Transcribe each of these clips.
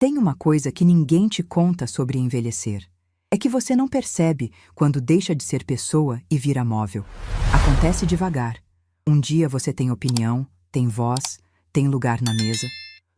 Tem uma coisa que ninguém te conta sobre envelhecer. É que você não percebe quando deixa de ser pessoa e vira móvel. Acontece devagar. Um dia você tem opinião, tem voz, tem lugar na mesa.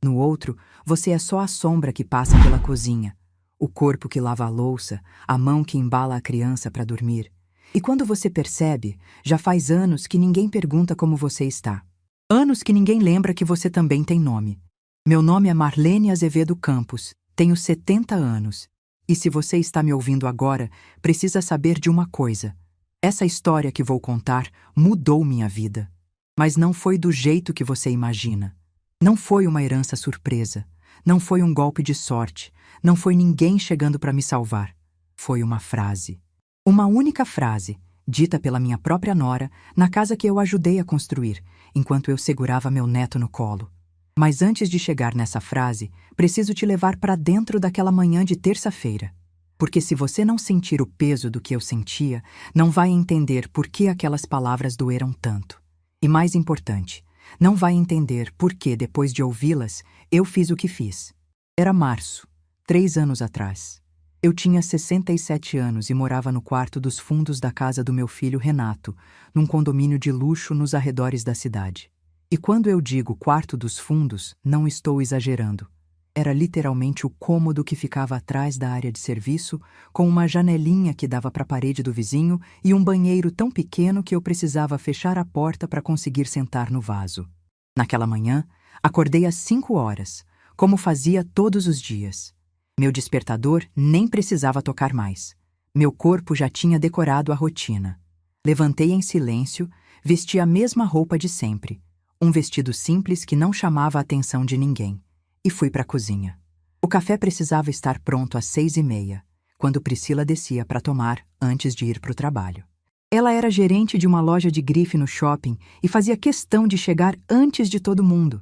No outro, você é só a sombra que passa pela cozinha, o corpo que lava a louça, a mão que embala a criança para dormir. E quando você percebe, já faz anos que ninguém pergunta como você está. Anos que ninguém lembra que você também tem nome. Meu nome é Marlene Azevedo Campos, tenho 70 anos. E se você está me ouvindo agora, precisa saber de uma coisa. Essa história que vou contar mudou minha vida. Mas não foi do jeito que você imagina. Não foi uma herança surpresa. Não foi um golpe de sorte. Não foi ninguém chegando para me salvar. Foi uma frase. Uma única frase, dita pela minha própria nora, na casa que eu ajudei a construir, enquanto eu segurava meu neto no colo. Mas antes de chegar nessa frase, preciso te levar para dentro daquela manhã de terça-feira. Porque se você não sentir o peso do que eu sentia, não vai entender por que aquelas palavras doeram tanto. E mais importante, não vai entender por que, depois de ouvi-las, eu fiz o que fiz. Era março, 3 anos atrás. Eu tinha 67 anos e morava no quarto dos fundos da casa do meu filho Renato, num condomínio de luxo nos arredores da cidade. E quando eu digo quarto dos fundos, não estou exagerando. Era literalmente o cômodo que ficava atrás da área de serviço, com uma janelinha que dava para a parede do vizinho e um banheiro tão pequeno que eu precisava fechar a porta para conseguir sentar no vaso. Naquela manhã, acordei às 5 horas, como fazia todos os dias. Meu despertador nem precisava tocar mais. Meu corpo já tinha decorado a rotina. Levantei em silêncio, vesti a mesma roupa de sempre. Um vestido simples que não chamava a atenção de ninguém. E fui para a cozinha. O café precisava estar pronto às 6h30, quando Priscila descia para tomar antes de ir para o trabalho. Ela era gerente de uma loja de grife no shopping e fazia questão de chegar antes de todo mundo.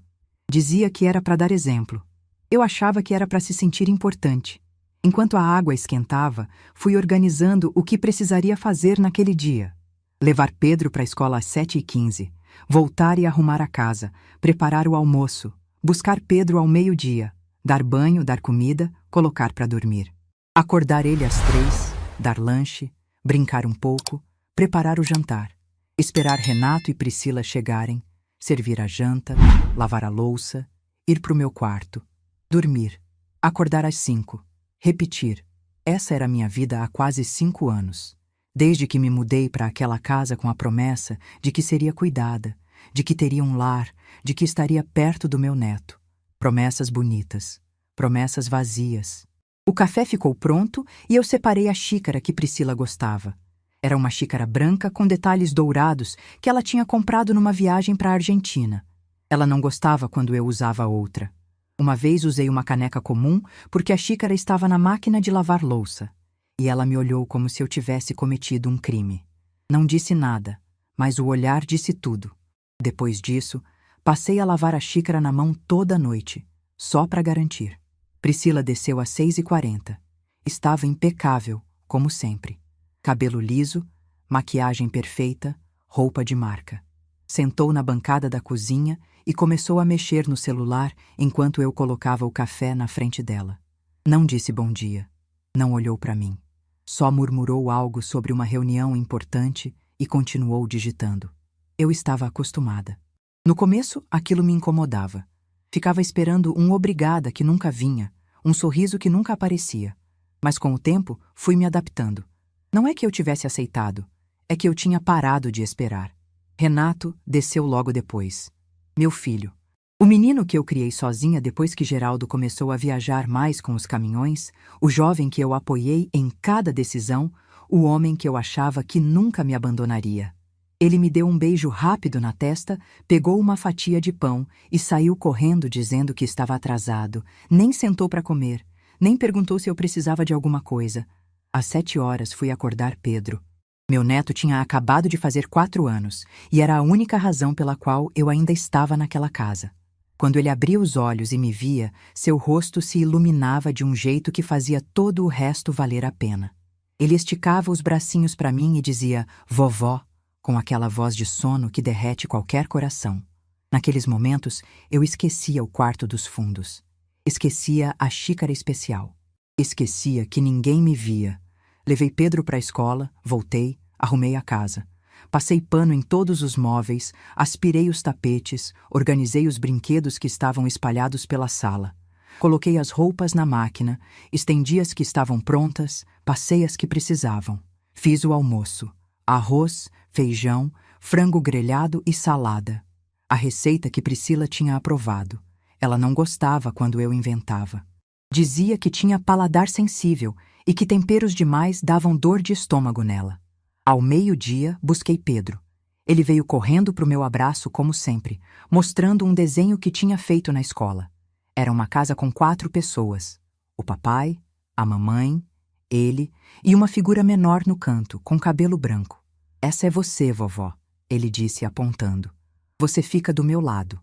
Dizia que era para dar exemplo. Eu achava que era para se sentir importante. Enquanto a água esquentava, fui organizando o que precisaria fazer naquele dia. Levar Pedro para a escola às 7h15. Voltar e arrumar a casa, preparar o almoço, buscar Pedro ao meio-dia, dar banho, dar comida, colocar para dormir. Acordar ele às 3, dar lanche, brincar um pouco, preparar o jantar, esperar Renato e Priscila chegarem, servir a janta, lavar a louça, ir para o meu quarto, dormir, acordar às 5, repetir. Essa era a minha vida há quase 5 anos. Desde que me mudei para aquela casa com a promessa de que seria cuidada, de que teria um lar, de que estaria perto do meu neto. Promessas bonitas, promessas vazias. O café ficou pronto e eu separei a xícara que Priscila gostava. Era uma xícara branca com detalhes dourados que ela tinha comprado numa viagem para a Argentina. Ela não gostava quando eu usava outra. Uma vez usei uma caneca comum porque a xícara estava na máquina de lavar louça. E ela me olhou como se eu tivesse cometido um crime. Não disse nada, mas o olhar disse tudo. Depois disso, passei a lavar a xícara na mão toda a noite, só para garantir. Priscila desceu às 6h40. Estava impecável, como sempre. Cabelo liso, maquiagem perfeita, roupa de marca. Sentou na bancada da cozinha e começou a mexer no celular enquanto eu colocava o café na frente dela. Não disse bom dia. Não olhou para mim. Só murmurou algo sobre uma reunião importante e continuou digitando. Eu estava acostumada. No começo, aquilo me incomodava. Ficava esperando um obrigada que nunca vinha, um sorriso que nunca aparecia. Mas com o tempo, fui me adaptando. Não é que eu tivesse aceitado, é que eu tinha parado de esperar. Renato desceu logo depois. Meu filho. O menino que eu criei sozinha depois que Geraldo começou a viajar mais com os caminhões, o jovem que eu apoiei em cada decisão, o homem que eu achava que nunca me abandonaria. Ele me deu um beijo rápido na testa, pegou uma fatia de pão e saiu correndo dizendo que estava atrasado, nem sentou para comer, nem perguntou se eu precisava de alguma coisa. Às 7 horas fui acordar Pedro. Meu neto tinha acabado de fazer 4 anos e era a única razão pela qual eu ainda estava naquela casa. Quando ele abria os olhos e me via, seu rosto se iluminava de um jeito que fazia todo o resto valer a pena. Ele esticava os bracinhos para mim e dizia, vovó, com aquela voz de sono que derrete qualquer coração. Naqueles momentos, eu esquecia o quarto dos fundos. Esquecia a xícara especial. Esquecia que ninguém me via. Levei Pedro para a escola, voltei, arrumei a casa. Passei pano em todos os móveis, aspirei os tapetes, organizei os brinquedos que estavam espalhados pela sala. Coloquei as roupas na máquina, estendi as que estavam prontas, passei as que precisavam. Fiz o almoço: arroz, feijão, frango grelhado e salada. A receita que Priscila tinha aprovado. Ela não gostava quando eu inventava. Dizia que tinha paladar sensível e que temperos demais davam dor de estômago nela. Ao meio-dia, busquei Pedro. Ele veio correndo para o meu abraço como sempre, mostrando um desenho que tinha feito na escola. Era uma casa com 4 pessoas. O papai, a mamãe, ele e uma figura menor no canto, com cabelo branco. "Essa é você, vovó", ele disse apontando. "Você fica do meu lado."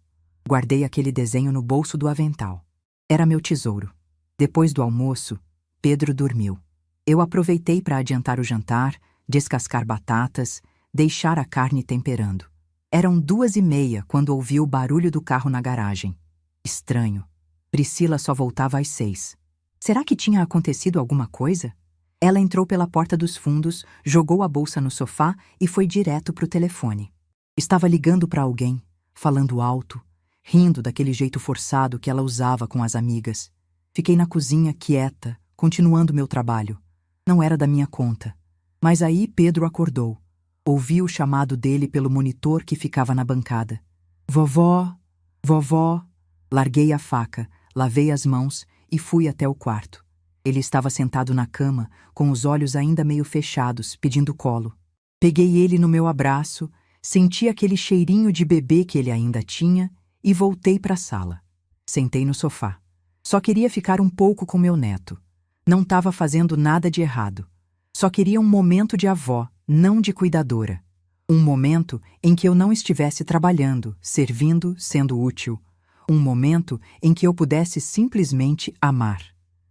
Guardei aquele desenho no bolso do avental. Era meu tesouro. Depois do almoço, Pedro dormiu. Eu aproveitei para adiantar o jantar, descascar batatas, deixar a carne temperando. Eram 2h30 quando ouvi o barulho do carro na garagem. Estranho. Priscila só voltava às 6. Será que tinha acontecido alguma coisa? Ela entrou pela porta dos fundos, jogou a bolsa no sofá e foi direto para o telefone. Estava ligando para alguém, falando alto, rindo daquele jeito forçado que ela usava com as amigas. Fiquei na cozinha, quieta, continuando meu trabalho. Não era da minha conta. Mas aí Pedro acordou. Ouvi o chamado dele pelo monitor que ficava na bancada. "Vovó, vovó." Larguei a faca, lavei as mãos e fui até o quarto. Ele estava sentado na cama, com os olhos ainda meio fechados, pedindo colo. Peguei ele no meu abraço, senti aquele cheirinho de bebê que ele ainda tinha e voltei para a sala. Sentei no sofá. Só queria ficar um pouco com meu neto. Não estava fazendo nada de errado. Só queria um momento de avó, não de cuidadora. Um momento em que eu não estivesse trabalhando, servindo, sendo útil. Um momento em que eu pudesse simplesmente amar.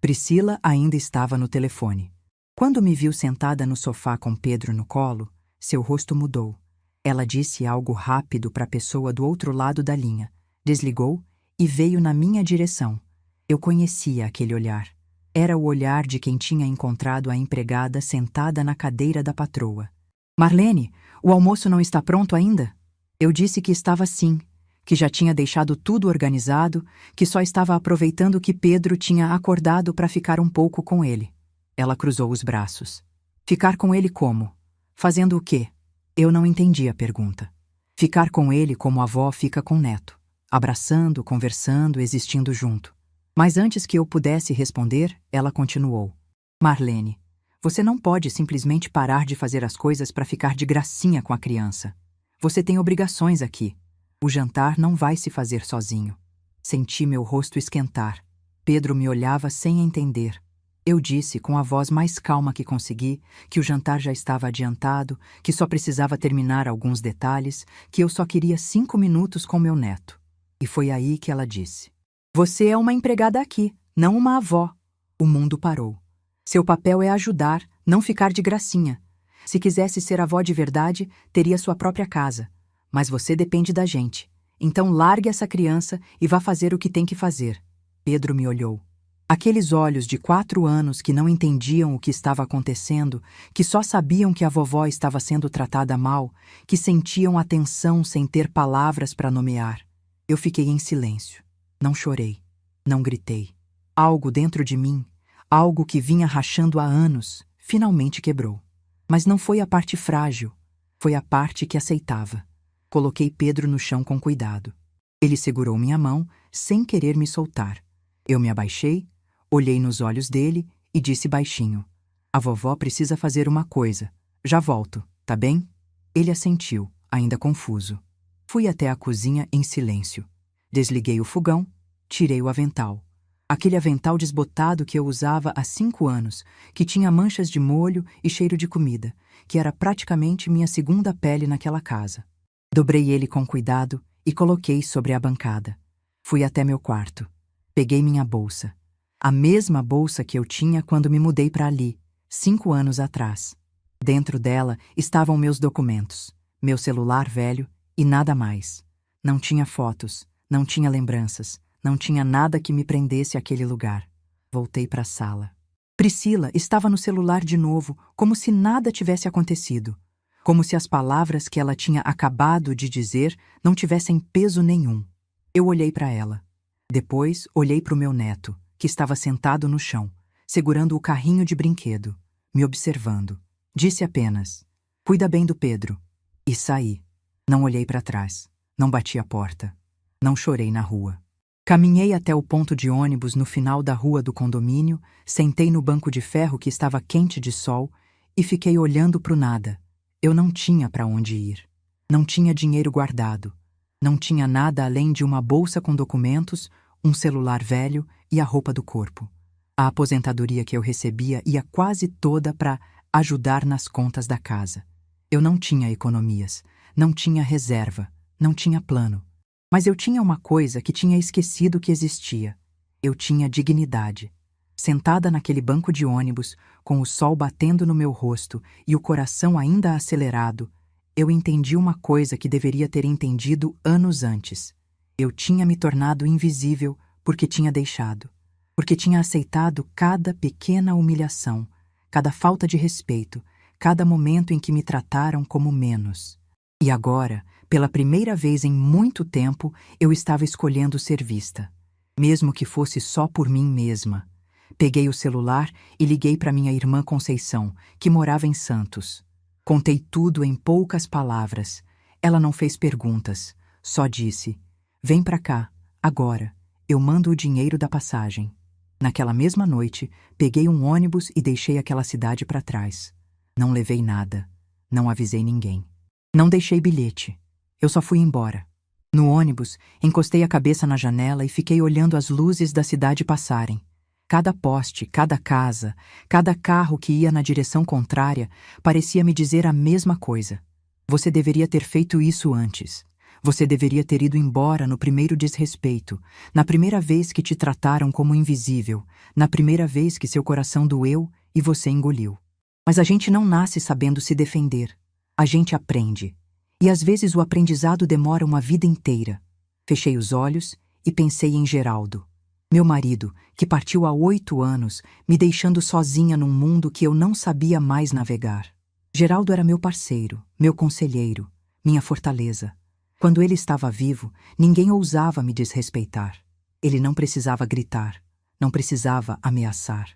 Priscila ainda estava no telefone. Quando me viu sentada no sofá com Pedro no colo, seu rosto mudou. Ela disse algo rápido para a pessoa do outro lado da linha, desligou e veio na minha direção. Eu conhecia aquele olhar. Era o olhar de quem tinha encontrado a empregada sentada na cadeira da patroa. "Marlene, o almoço não está pronto ainda?" Eu disse que estava sim, que já tinha deixado tudo organizado, que só estava aproveitando que Pedro tinha acordado para ficar um pouco com ele. Ela cruzou os braços. "Ficar com ele como? Fazendo o quê?" Eu não entendi a pergunta. Ficar com ele como a avó fica com o neto, abraçando, conversando, existindo junto. Mas antes que eu pudesse responder, ela continuou. "Marlene, você não pode simplesmente parar de fazer as coisas para ficar de gracinha com a criança. Você tem obrigações aqui. O jantar não vai se fazer sozinho." Senti meu rosto esquentar. Pedro me olhava sem entender. Eu disse, com a voz mais calma que consegui, que o jantar já estava adiantado, que só precisava terminar alguns detalhes, que eu só queria 5 minutos com meu neto. E foi aí que ela disse: "Você é uma empregada aqui, não uma avó." O mundo parou. Seu papel é ajudar, não ficar de gracinha. Se quisesse ser avó de verdade, teria sua própria casa. Mas você depende da gente. Então largue essa criança e vá fazer o que tem que fazer." Pedro me olhou. Aqueles olhos de 4 anos que não entendiam o que estava acontecendo, que só sabiam que a vovó estava sendo tratada mal, que sentiam a tensão sem ter palavras para nomear. Eu fiquei em silêncio. Não chorei. Não gritei. Algo dentro de mim, algo que vinha rachando há anos, finalmente quebrou. Mas não foi a parte frágil, foi a parte que aceitava. Coloquei Pedro no chão com cuidado. Ele segurou minha mão, sem querer me soltar. Eu me abaixei, olhei nos olhos dele e disse baixinho: "A vovó precisa fazer uma coisa. Já volto, tá bem?" Ele assentiu, ainda confuso. Fui até a cozinha em silêncio. Desliguei o fogão, tirei o avental. Aquele avental desbotado que eu usava há 5 anos, que tinha manchas de molho e cheiro de comida, que era praticamente minha segunda pele naquela casa. Dobrei ele com cuidado e coloquei sobre a bancada. Fui até meu quarto. Peguei minha bolsa. A mesma bolsa que eu tinha quando me mudei para ali, 5 anos atrás. Dentro dela estavam meus documentos, meu celular velho e nada mais. Não tinha fotos, não tinha lembranças, Não tinha nada que me prendesse àquele lugar. Voltei para a sala. Priscila estava no celular de novo, como se nada tivesse acontecido. Como se as palavras que ela tinha acabado de dizer não tivessem peso nenhum. Eu olhei para ela. Depois, olhei para o meu neto, que estava sentado no chão, segurando o carrinho de brinquedo, me observando. Disse apenas: "Cuida bem do Pedro." E saí. Não olhei para trás. Não bati a porta. Não chorei na rua. Caminhei até o ponto de ônibus no final da rua do condomínio, sentei no banco de ferro que estava quente de sol e fiquei olhando para o nada. Eu não tinha para onde ir. Não tinha dinheiro guardado. Não tinha nada além de uma bolsa com documentos, um celular velho e a roupa do corpo. A aposentadoria que eu recebia ia quase toda para ajudar nas contas da casa. Eu não tinha economias, não tinha reserva, não tinha plano. Mas eu tinha uma coisa que tinha esquecido que existia. Eu tinha dignidade. Sentada naquele banco de ônibus, com o sol batendo no meu rosto e o coração ainda acelerado, eu entendi uma coisa que deveria ter entendido anos antes. Eu tinha me tornado invisível porque tinha deixado. Porque tinha aceitado cada pequena humilhação, cada falta de respeito, cada momento em que me trataram como menos. E agora, pela primeira vez em muito tempo, eu estava escolhendo ser vista. Mesmo que fosse só por mim mesma. Peguei o celular e liguei para minha irmã Conceição, que morava em Santos. Contei tudo em poucas palavras. Ela não fez perguntas, só disse: "Vem para cá, agora. Eu mando o dinheiro da passagem." Naquela mesma noite, peguei um ônibus e deixei aquela cidade para trás. Não levei nada. Não avisei ninguém. Não deixei bilhete. Eu só fui embora. No ônibus, encostei a cabeça na janela e fiquei olhando as luzes da cidade passarem. Cada poste, cada casa, cada carro que ia na direção contrária parecia me dizer a mesma coisa. Você deveria ter feito isso antes. Você deveria ter ido embora no primeiro desrespeito, na primeira vez que te trataram como invisível, na primeira vez que seu coração doeu e você engoliu. Mas a gente não nasce sabendo se defender. A gente aprende. E às vezes o aprendizado demora uma vida inteira. Fechei os olhos e pensei em Geraldo. Meu marido, que partiu há 8 anos, me deixando sozinha num mundo que eu não sabia mais navegar. Geraldo era meu parceiro, meu conselheiro, minha fortaleza. Quando ele estava vivo, ninguém ousava me desrespeitar. Ele não precisava gritar, não precisava ameaçar.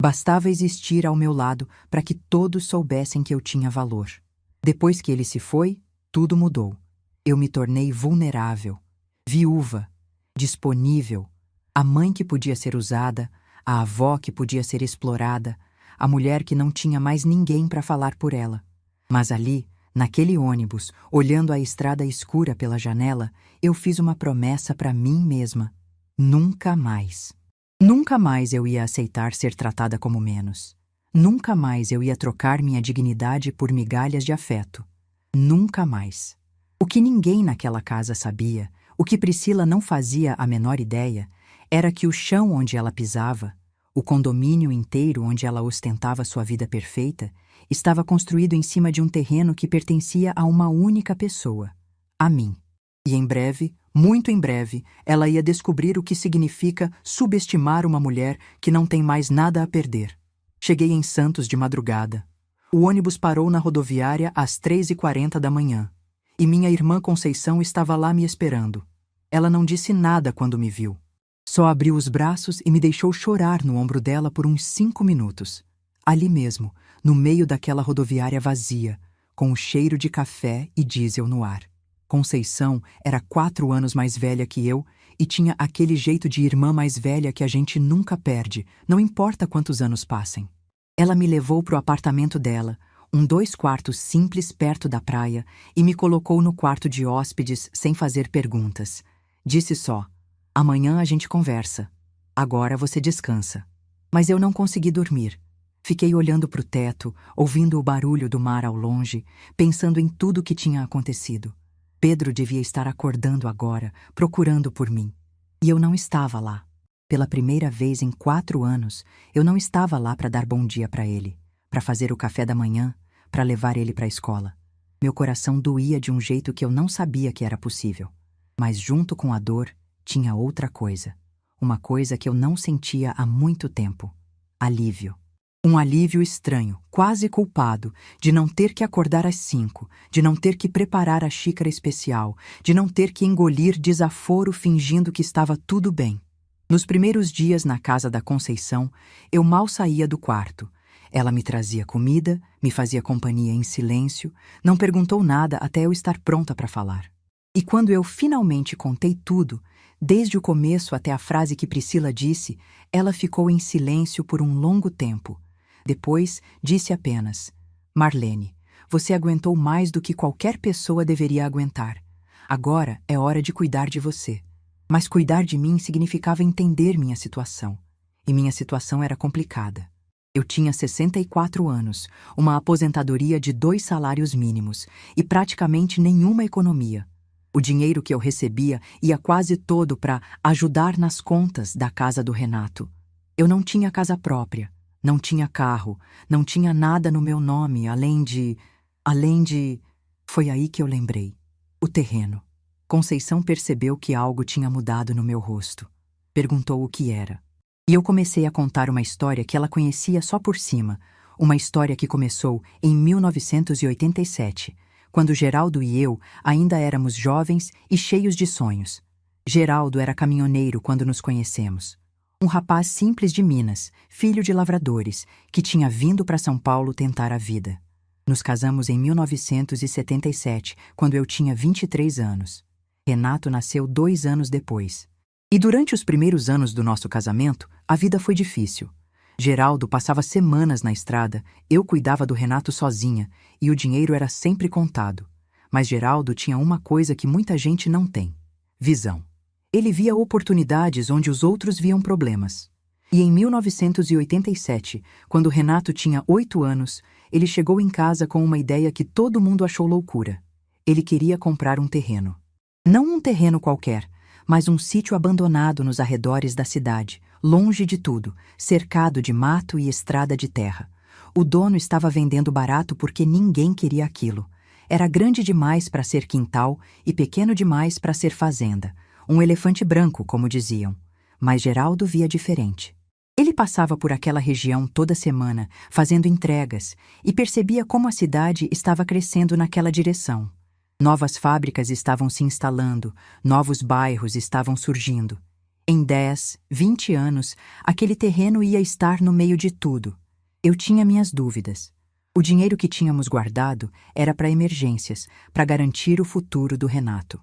Bastava existir ao meu lado para que todos soubessem que eu tinha valor. Depois que ele se foi, tudo mudou. Eu me tornei vulnerável, viúva, disponível, a mãe que podia ser usada, a avó que podia ser explorada, a mulher que não tinha mais ninguém para falar por ela. Mas ali, naquele ônibus, olhando a estrada escura pela janela, eu fiz uma promessa para mim mesma. Nunca mais. Nunca mais eu ia aceitar ser tratada como menos. Nunca mais eu ia trocar minha dignidade por migalhas de afeto. Nunca mais. O que ninguém naquela casa sabia, o que Priscila não fazia a menor ideia, era que o chão onde ela pisava, o condomínio inteiro onde ela ostentava sua vida perfeita, estava construído em cima de um terreno que pertencia a uma única pessoa, a mim. E em breve, muito em breve, ela ia descobrir o que significa subestimar uma mulher que não tem mais nada a perder. Cheguei em Santos de madrugada. O ônibus parou na rodoviária às 3h40 da manhã. E minha irmã Conceição estava lá me esperando. Ela não disse nada quando me viu. Só abriu os braços e me deixou chorar no ombro dela por uns 5 minutos. Ali mesmo, no meio daquela rodoviária vazia, com o cheiro de café e diesel no ar. Conceição era 4 anos mais velha que eu e tinha aquele jeito de irmã mais velha que a gente nunca perde, não importa quantos anos passem. Ela me levou para o apartamento dela, um 2 quartos simples perto da praia, e me colocou no quarto de hóspedes sem fazer perguntas. Disse só: "Amanhã a gente conversa. Agora você descansa." Mas eu não consegui dormir. Fiquei olhando para o teto, ouvindo o barulho do mar ao longe, pensando em tudo o que tinha acontecido. Pedro devia estar acordando agora, procurando por mim. E eu não estava lá. Pela primeira vez em 4 anos, eu não estava lá para dar bom dia para ele, para fazer o café da manhã, para levar ele para a escola. Meu coração doía de um jeito que eu não sabia que era possível. Mas junto com a dor, tinha outra coisa. Uma coisa que eu não sentia há muito tempo. Alívio. Um alívio estranho, quase culpado, de não ter que acordar às 5, de não ter que preparar a xícara especial, de não ter que engolir desaforo fingindo que estava tudo bem. Nos primeiros dias na casa da Conceição, eu mal saía do quarto. Ela me trazia comida, me fazia companhia em silêncio, não perguntou nada até eu estar pronta para falar. E quando eu finalmente contei tudo, desde o começo até a frase que Priscila disse, ela ficou em silêncio por um longo tempo. Depois, disse apenas: Marlene, você aguentou mais do que qualquer pessoa deveria aguentar. Agora é hora de cuidar de você. Mas cuidar de mim significava entender minha situação. E minha situação era complicada. Eu tinha 64 anos, uma aposentadoria de 2 salários mínimos e praticamente nenhuma economia. O dinheiro que eu recebia ia quase todo para ajudar nas contas da casa do Renato. Eu não tinha casa própria, não tinha carro, não tinha nada no meu nome, além de... Foi aí que eu lembrei. O terreno. Conceição percebeu que algo tinha mudado no meu rosto. Perguntou o que era. E eu comecei a contar uma história que ela conhecia só por cima, uma história que começou em 1987, quando Geraldo e eu ainda éramos jovens e cheios de sonhos. Geraldo era caminhoneiro quando nos conhecemos. Um rapaz simples de Minas, filho de lavradores, que tinha vindo para São Paulo tentar a vida. Nos casamos em 1977, quando eu tinha 23 anos. Renato nasceu 2 anos depois. E durante os primeiros anos do nosso casamento, a vida foi difícil. Geraldo passava semanas na estrada, eu cuidava do Renato sozinha, e o dinheiro era sempre contado. Mas Geraldo tinha uma coisa que muita gente não tem: visão. Ele via oportunidades onde os outros viam problemas. E em 1987, quando Renato tinha 8 anos, ele chegou em casa com uma ideia que todo mundo achou loucura. Ele queria comprar um terreno. Não um terreno qualquer, mas um sítio abandonado nos arredores da cidade, longe de tudo, cercado de mato e estrada de terra. O dono estava vendendo barato porque ninguém queria aquilo. Era grande demais para ser quintal e pequeno demais para ser fazenda. Um elefante branco, como diziam. Mas Geraldo via diferente. Ele passava por aquela região toda semana, fazendo entregas, e percebia como a cidade estava crescendo naquela direção. Novas fábricas estavam se instalando, novos bairros estavam surgindo. Em 10, 20 anos, aquele terreno ia estar no meio de tudo. Eu tinha minhas dúvidas. O dinheiro que tínhamos guardado era para emergências, para garantir o futuro do Renato.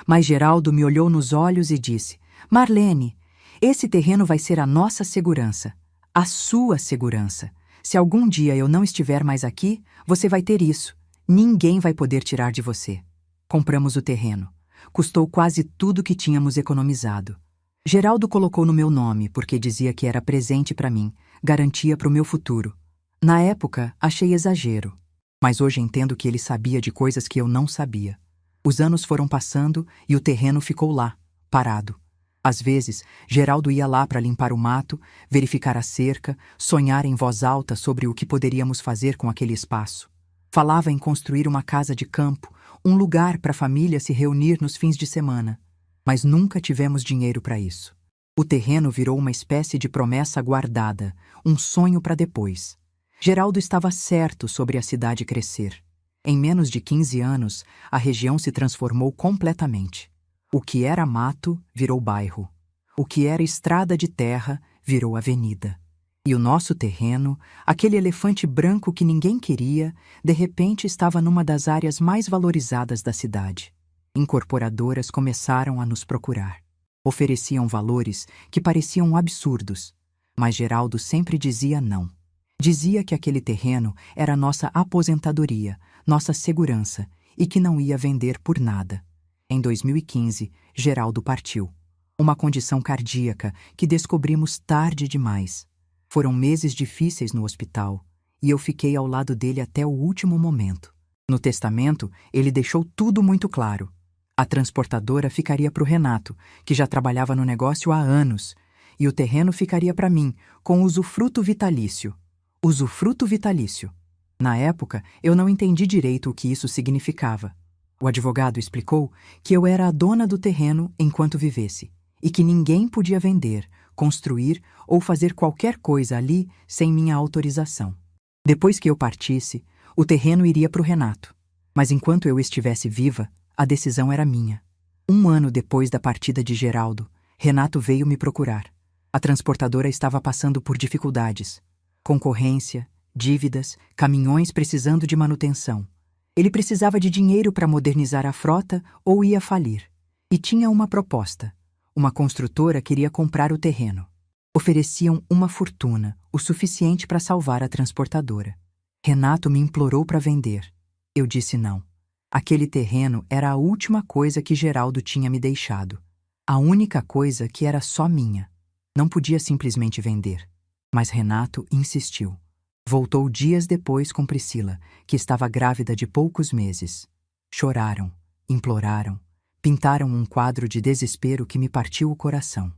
Mas Geraldo me olhou nos olhos e disse: Marlene, esse terreno vai ser a nossa segurança, a sua segurança. Se algum dia eu não estiver mais aqui, você vai ter isso. Ninguém vai poder tirar de você. Compramos o terreno. Custou quase tudo que tínhamos economizado. Geraldo colocou no meu nome porque dizia que era presente para mim, garantia para o meu futuro. Na época, achei exagero. Mas hoje entendo que ele sabia de coisas que eu não sabia. Os anos foram passando e o terreno ficou lá, parado. Às vezes, Geraldo ia lá para limpar o mato, verificar a cerca, sonhar em voz alta sobre o que poderíamos fazer com aquele espaço. Falava em construir uma casa de campo, um lugar para a família se reunir nos fins de semana. Mas nunca tivemos dinheiro para isso. O terreno virou uma espécie de promessa guardada, um sonho para depois. Geraldo estava certo sobre a cidade crescer. Em menos de 15 anos, a região se transformou completamente. O que era mato virou bairro. O que era estrada de terra virou avenida. E o nosso terreno, aquele elefante branco que ninguém queria, de repente estava numa das áreas mais valorizadas da cidade. Incorporadoras começaram a nos procurar. Ofereciam valores que pareciam absurdos, mas Geraldo sempre dizia não. Dizia que aquele terreno era nossa aposentadoria, nossa segurança, e que não ia vender por nada. Em 2015, Geraldo partiu. Uma condição cardíaca que descobrimos tarde demais. Foram meses difíceis no hospital, e eu fiquei ao lado dele até o último momento. No testamento, ele deixou tudo muito claro. A transportadora ficaria para o Renato, que já trabalhava no negócio há anos, e o terreno ficaria para mim, com usufruto vitalício. Usufruto vitalício. Na época, eu não entendi direito o que isso significava. O advogado explicou que eu era a dona do terreno enquanto vivesse, e que ninguém podia vender, construir ou fazer qualquer coisa ali sem minha autorização. Depois que eu partisse, o terreno iria para o Renato. Mas enquanto eu estivesse viva, a decisão era minha. 1 ano depois da partida de Geraldo, Renato veio me procurar. A transportadora estava passando por dificuldades. Concorrência, dívidas, caminhões precisando de manutenção. Ele precisava de dinheiro para modernizar a frota ou ia falir. E tinha uma proposta. Uma construtora queria comprar o terreno. Ofereciam uma fortuna, o suficiente para salvar a transportadora. Renato me implorou para vender. Eu disse não. Aquele terreno era a última coisa que Geraldo tinha me deixado. A única coisa que era só minha. Não podia simplesmente vender. Mas Renato insistiu. Voltou dias depois com Priscila, que estava grávida de poucos meses. Choraram, imploraram, pintaram um quadro de desespero que me partiu o coração.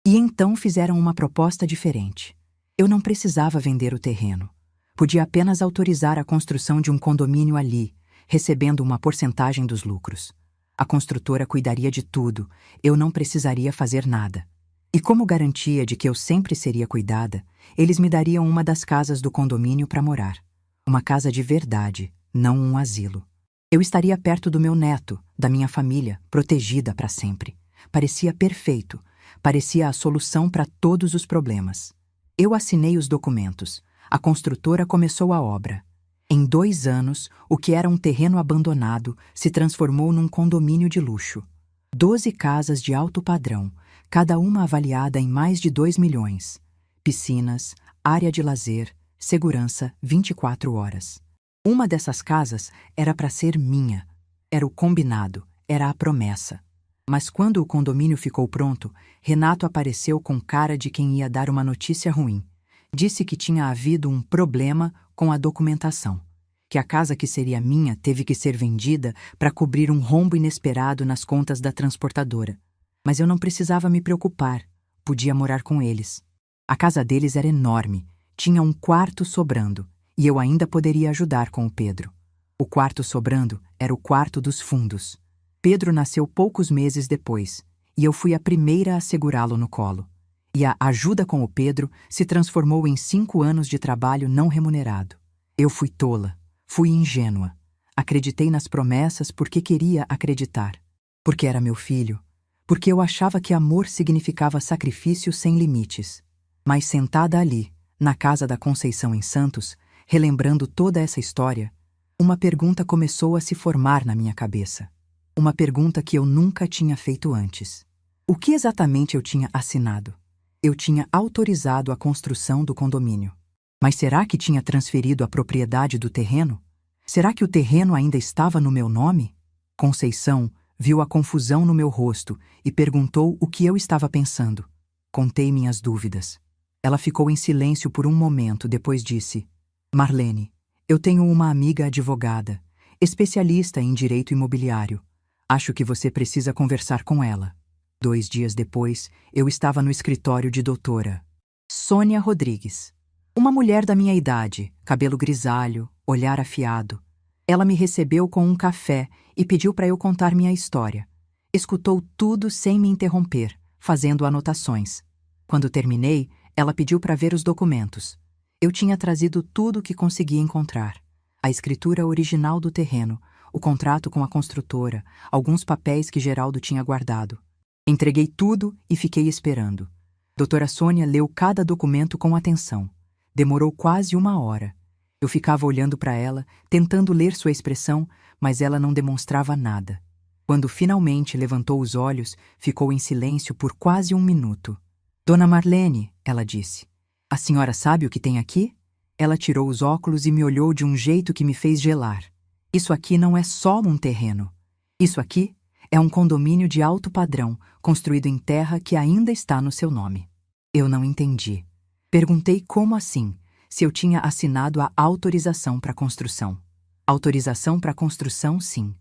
E então fizeram uma proposta diferente. Eu não precisava vender o terreno. Podia apenas autorizar a construção de um condomínio ali, recebendo uma porcentagem dos lucros. A construtora cuidaria de tudo, eu não precisaria fazer nada. E como garantia de que eu sempre seria cuidada, eles me dariam uma das casas do condomínio para morar. Uma casa de verdade, não um asilo. Eu estaria perto do meu neto, da minha família, protegida para sempre. Parecia perfeito. Parecia a solução para todos os problemas. Eu assinei os documentos. A construtora começou a obra. Em 2 anos, o que era um terreno abandonado se transformou num condomínio de luxo. 12 casas de alto padrão, cada uma avaliada em mais de 2 milhões. Piscinas, área de lazer, segurança 24 horas. Uma dessas casas era para ser minha. Era o combinado, era a promessa. Mas quando o condomínio ficou pronto, Renato apareceu com cara de quem ia dar uma notícia ruim. Disse que tinha havido um problema com a documentação. Que a casa que seria minha teve que ser vendida para cobrir um rombo inesperado nas contas da transportadora. Mas eu não precisava me preocupar. Podia morar com eles. A casa deles era enorme. Tinha um quarto sobrando. E eu ainda poderia ajudar com o Pedro. O quarto sobrando era o quarto dos fundos. Pedro nasceu poucos meses depois, e eu fui a primeira a segurá-lo no colo. E a ajuda com o Pedro se transformou em 5 anos de trabalho não remunerado. Eu fui tola, fui ingênua. Acreditei nas promessas porque queria acreditar. Porque era meu filho. Porque eu achava que amor significava sacrifício sem limites. Mas sentada ali, na casa da Conceição em Santos, relembrando toda essa história, uma pergunta começou a se formar na minha cabeça. Uma pergunta que eu nunca tinha feito antes. O que exatamente eu tinha assinado? Eu tinha autorizado a construção do condomínio. Mas será que tinha transferido a propriedade do terreno? Será que o terreno ainda estava no meu nome? Conceição viu a confusão no meu rosto e perguntou o que eu estava pensando. Contei minhas dúvidas. Ela ficou em silêncio por um momento, depois disse: Marlene, eu tenho uma amiga advogada, especialista em direito imobiliário. Acho que você precisa conversar com ela. 2 dias depois, eu estava no escritório de doutora Sônia Rodrigues. Uma mulher da minha idade, cabelo grisalho, olhar afiado. Ela me recebeu com um café e pediu para eu contar minha história. Escutou tudo sem me interromper, fazendo anotações. Quando terminei, ela pediu para ver os documentos. Eu tinha trazido tudo o que consegui encontrar. A escritura original do terreno, o contrato com a construtora, alguns papéis que Geraldo tinha guardado. Entreguei tudo e fiquei esperando. Doutora Sônia leu cada documento com atenção. Demorou quase 1 hora. Eu ficava olhando para ela, tentando ler sua expressão, mas ela não demonstrava nada. Quando finalmente levantou os olhos, ficou em silêncio por quase 1 minuto. Dona Marlene, ela disse, a senhora sabe o que tem aqui? Ela tirou os óculos e me olhou de um jeito que me fez gelar. Isso aqui não é só um terreno. Isso aqui é um condomínio de alto padrão, construído em terra que ainda está no seu nome. Eu não entendi. Perguntei como assim, se eu tinha assinado a autorização para construção. Autorização para construção, sim.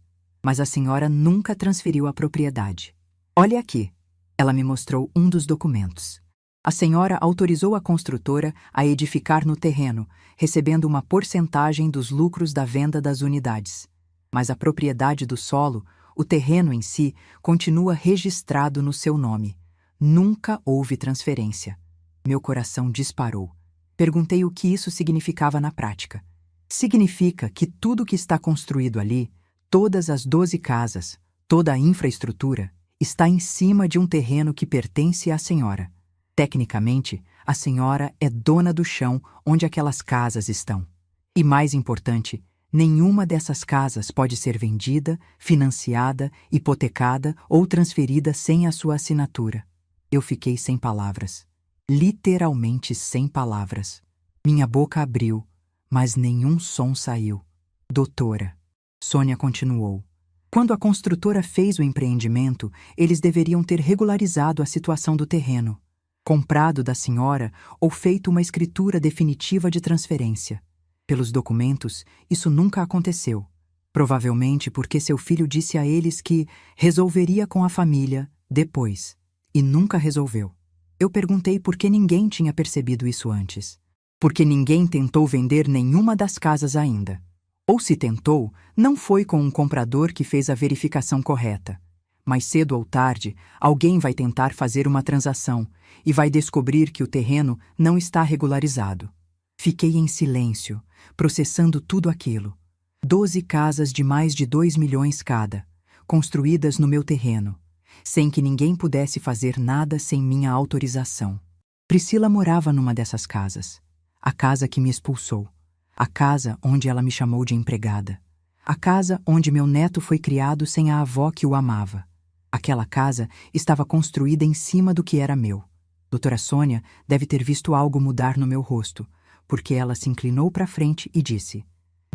Mas a senhora nunca transferiu a propriedade. Olha aqui. Ela me mostrou um dos documentos. A senhora autorizou a construtora a edificar no terreno, recebendo uma porcentagem dos lucros da venda das unidades. Mas a propriedade do solo, o terreno em si, continua registrado no seu nome. Nunca houve transferência. Meu coração disparou. Perguntei o que isso significava na prática. Significa que tudo que está construído ali, todas as 12 casas, toda a infraestrutura, está em cima de um terreno que pertence à senhora. Tecnicamente, a senhora é dona do chão onde aquelas casas estão. E mais importante, nenhuma dessas casas pode ser vendida, financiada, hipotecada ou transferida sem a sua assinatura. Eu fiquei sem palavras. Literalmente sem palavras. Minha boca abriu, mas nenhum som saiu. Doutora, Sônia continuou. Quando a construtora fez o empreendimento, eles deveriam ter regularizado a situação do terreno, comprado da senhora ou feito uma escritura definitiva de transferência. Pelos documentos, isso nunca aconteceu. Provavelmente porque seu filho disse a eles que resolveria com a família depois, e nunca resolveu. Eu perguntei por que ninguém tinha percebido isso antes. Porque ninguém tentou vender nenhuma das casas ainda. Ou se tentou, não foi com um comprador que fez a verificação correta. Mais cedo ou tarde, alguém vai tentar fazer uma transação e vai descobrir que o terreno não está regularizado. Fiquei em silêncio, processando tudo aquilo. 12 casas de mais de 2 milhões cada, construídas no meu terreno, sem que ninguém pudesse fazer nada sem minha autorização. Priscila morava numa dessas casas. A casa que me expulsou. A casa onde ela me chamou de empregada. A casa onde meu neto foi criado sem a avó que o amava. Aquela casa estava construída em cima do que era meu. Doutora Sônia deve ter visto algo mudar no meu rosto, porque ela se inclinou para frente e disse: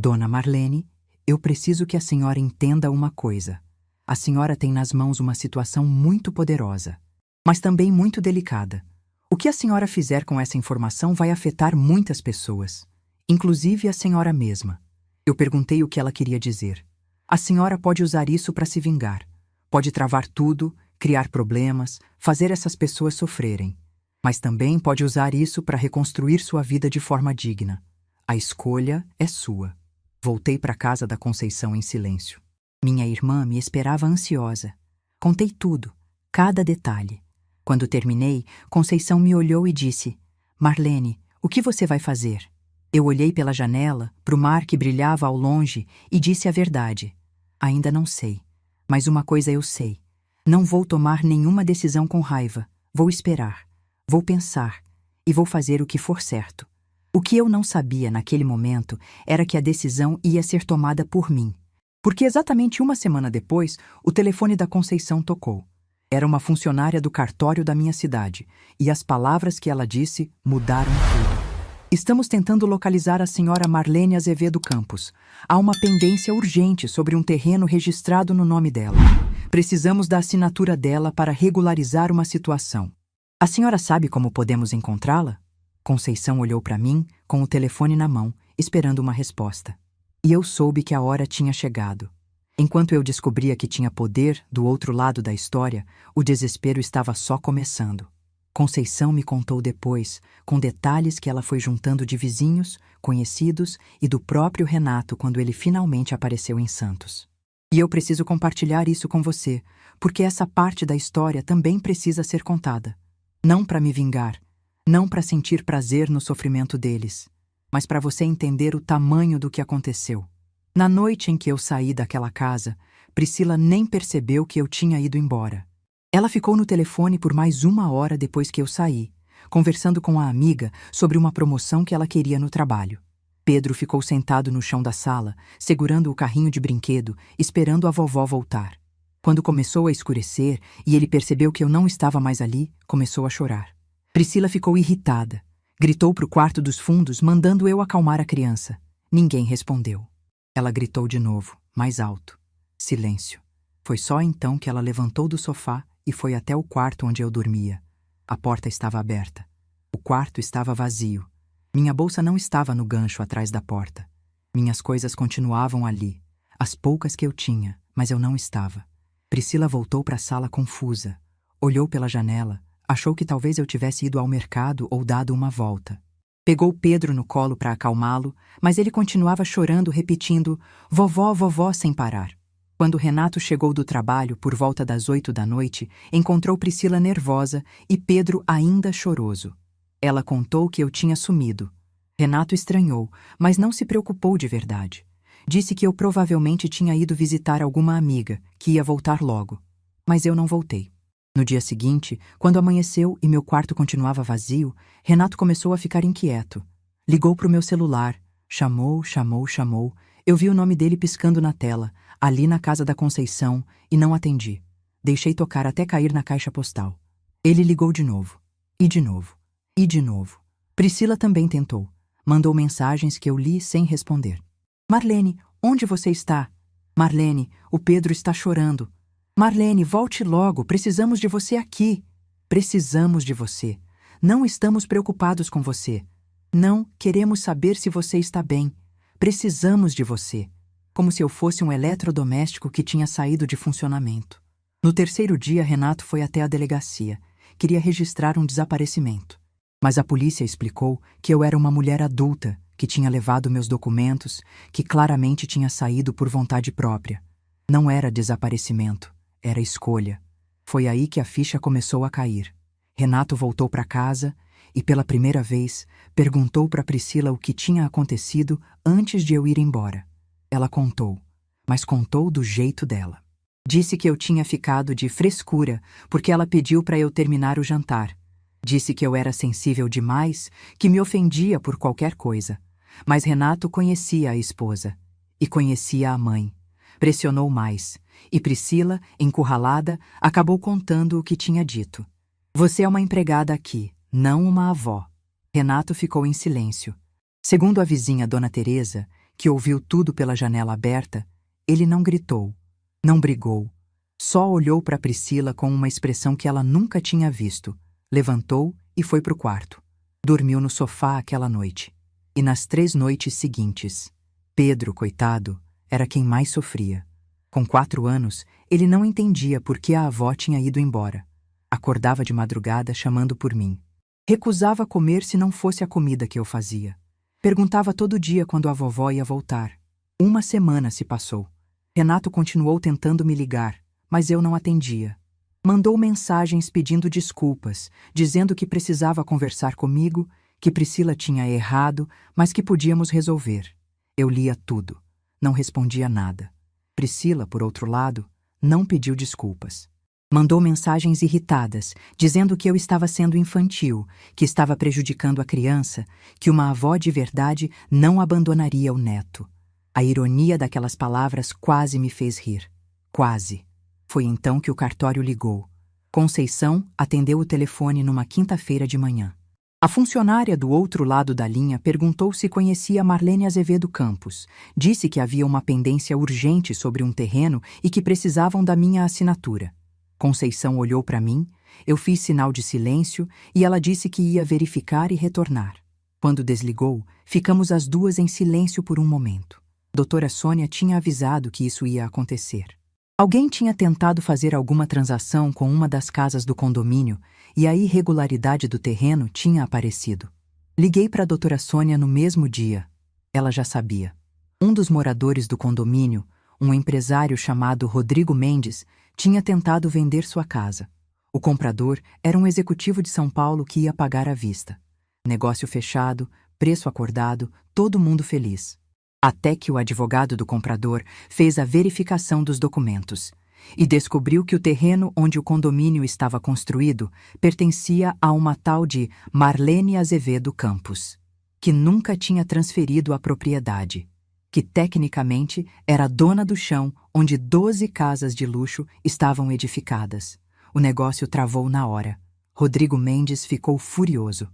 Dona Marlene, eu preciso que a senhora entenda uma coisa. A senhora tem nas mãos uma situação muito poderosa, mas também muito delicada. O que a senhora fizer com essa informação vai afetar muitas pessoas, inclusive a senhora mesma. Eu perguntei o que ela queria dizer. A senhora pode usar isso para se vingar. Pode travar tudo, criar problemas, fazer essas pessoas sofrerem. Mas também pode usar isso para reconstruir sua vida de forma digna. A escolha é sua. Voltei para a casa da Conceição em silêncio. Minha irmã me esperava ansiosa. Contei tudo, cada detalhe. Quando terminei, Conceição me olhou e disse: Marlene, o que você vai fazer? Eu olhei pela janela, para o mar que brilhava ao longe, e disse a verdade. Ainda não sei. Mas uma coisa eu sei. Não vou tomar nenhuma decisão com raiva. Vou esperar. Vou pensar. E vou fazer o que for certo. O que eu não sabia naquele momento era que a decisão ia ser tomada por mim. Porque exatamente uma semana depois, o telefone da Conceição tocou. Era uma funcionária do cartório da minha cidade, e as palavras que ela disse mudaram tudo. Estamos tentando localizar a senhora Marlene Azevedo Campos. Há uma pendência urgente sobre um terreno registrado no nome dela. Precisamos da assinatura dela para regularizar uma situação. A senhora sabe como podemos encontrá-la? Conceição olhou para mim, com o telefone na mão, esperando uma resposta. E eu soube que a hora tinha chegado. Enquanto eu descobria que tinha poder do outro lado da história, o desespero estava só começando. Conceição me contou depois, com detalhes que ela foi juntando de vizinhos, conhecidos e do próprio Renato quando ele finalmente apareceu em Santos. E eu preciso compartilhar isso com você, porque essa parte da história também precisa ser contada. Não para me vingar, não para sentir prazer no sofrimento deles, mas para você entender o tamanho do que aconteceu. Na noite em que eu saí daquela casa, Priscila nem percebeu que eu tinha ido embora. Ela ficou no telefone por mais 1 hora depois que eu saí, conversando com a amiga sobre uma promoção que ela queria no trabalho. Pedro ficou sentado no chão da sala, segurando o carrinho de brinquedo, esperando a vovó voltar. Quando começou a escurecer e ele percebeu que eu não estava mais ali, começou a chorar. Priscila ficou irritada. Gritou para o quarto dos fundos, mandando eu acalmar a criança. Ninguém respondeu. Ela gritou de novo, mais alto. Silêncio. Foi só então que ela levantou do sofá e foi até o quarto onde eu dormia. A porta estava aberta. O quarto estava vazio. Minha bolsa não estava no gancho atrás da porta. Minhas coisas continuavam ali, as poucas que eu tinha, mas eu não estava. Priscila voltou para a sala confusa. Olhou pela janela, achou que talvez eu tivesse ido ao mercado ou dado uma volta. Pegou Pedro no colo para acalmá-lo, mas ele continuava chorando, repetindo: vovó, vovó, sem parar. Quando Renato chegou do trabalho por volta das 8 da noite, encontrou Priscila nervosa e Pedro ainda choroso. Ela contou que eu tinha sumido. Renato estranhou, mas não se preocupou de verdade. Disse que eu provavelmente tinha ido visitar alguma amiga, que ia voltar logo. Mas eu não voltei. No dia seguinte, quando amanheceu e meu quarto continuava vazio, Renato começou a ficar inquieto. Ligou para o meu celular. Chamou. Eu vi o nome dele piscando na tela, ali na casa da Conceição, e não atendi. Deixei tocar até cair na caixa postal. Ele ligou de novo. E de novo. E de novo. Priscila também tentou. Mandou mensagens que eu li sem responder. Marlene, onde você está? Marlene, o Pedro está chorando. Marlene, volte logo, precisamos de você aqui. Precisamos de você. Não estamos preocupados com você. Não queremos saber se você está bem. Precisamos de você. Como se eu fosse um eletrodoméstico que tinha saído de funcionamento. No terceiro dia, Renato foi até a delegacia. Queria registrar um desaparecimento. Mas a polícia explicou que eu era uma mulher adulta, que tinha levado meus documentos, que claramente tinha saído por vontade própria. Não era desaparecimento, era escolha. Foi aí que a ficha começou a cair. Renato voltou para casa e, pela primeira vez, perguntou para Priscila o que tinha acontecido antes de eu ir embora. Ela contou, mas contou do jeito dela. Disse que eu tinha ficado de frescura porque ela pediu para eu terminar o jantar. Disse que eu era sensível demais, que me ofendia por qualquer coisa. Mas Renato conhecia a esposa e conhecia a mãe. Pressionou mais, e Priscila, encurralada, acabou contando o que tinha dito. Você é uma empregada aqui, não uma avó. Renato ficou em silêncio. Segundo a vizinha Dona Teresa, que ouviu tudo pela janela aberta, ele não gritou, não brigou. Só olhou para Priscila com uma expressão que ela nunca tinha visto. Levantou e foi para o quarto. Dormiu no sofá aquela noite. E nas 3 noites seguintes. Pedro, coitado, era quem mais sofria. Com 4 anos, ele não entendia por que a avó tinha ido embora. Acordava de madrugada chamando por mim. Recusava comer se não fosse a comida que eu fazia. Perguntava todo dia quando a vovó ia voltar. 1 semana se passou. Renato continuou tentando me ligar, mas eu não atendia. Mandou mensagens pedindo desculpas, dizendo que precisava conversar comigo, que Priscila tinha errado, mas que podíamos resolver. Eu lia tudo. Não respondia nada. Priscila, por outro lado, não pediu desculpas. Mandou mensagens irritadas, dizendo que eu estava sendo infantil, que estava prejudicando a criança, que uma avó de verdade não abandonaria o neto. A ironia daquelas palavras quase me fez rir. Quase. Foi então que o cartório ligou. Conceição atendeu o telefone numa quinta-feira de manhã. A funcionária do outro lado da linha perguntou se conhecia Marlene Azevedo Campos. Disse que havia uma pendência urgente sobre um terreno e que precisavam da minha assinatura. Conceição olhou para mim, eu fiz sinal de silêncio e ela disse que ia verificar e retornar. Quando desligou, ficamos as duas em silêncio por um momento. Doutora Sônia tinha avisado que isso ia acontecer. Alguém tinha tentado fazer alguma transação com uma das casas do condomínio e a irregularidade do terreno tinha aparecido. Liguei para a doutora Sônia no mesmo dia. Ela já sabia. Um dos moradores do condomínio, um empresário chamado Rodrigo Mendes, tinha tentado vender sua casa. O comprador era um executivo de São Paulo que ia pagar à vista. Negócio fechado, preço acordado, todo mundo feliz. Até que o advogado do comprador fez a verificação dos documentos e descobriu que o terreno onde o condomínio estava construído pertencia a uma tal de Marlene Azevedo Campos, que nunca tinha transferido a propriedade, que tecnicamente era dona do chão onde 12 casas de luxo estavam edificadas. O negócio travou na hora. Rodrigo Mendes ficou furioso.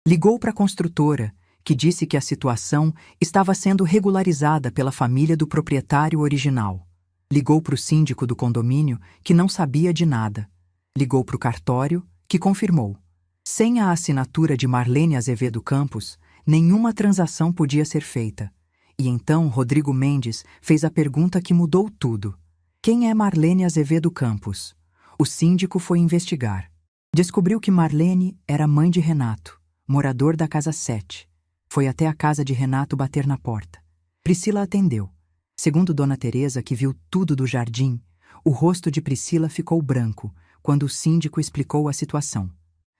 Ligou para a construtora, que disse que a situação estava sendo regularizada pela família do proprietário original. Ligou para o síndico do condomínio, que não sabia de nada. Ligou para o cartório, que confirmou. Sem a assinatura de Marlene Azevedo Campos, nenhuma transação podia ser feita. E então Rodrigo Mendes fez a pergunta que mudou tudo. Quem é Marlene Azevedo Campos? O síndico foi investigar. Descobriu que Marlene era mãe de Renato, morador da Casa 7. Foi até a casa de Renato bater na porta. Priscila atendeu. Segundo Dona Teresa, que viu tudo do jardim, o rosto de Priscila ficou branco quando o síndico explicou a situação.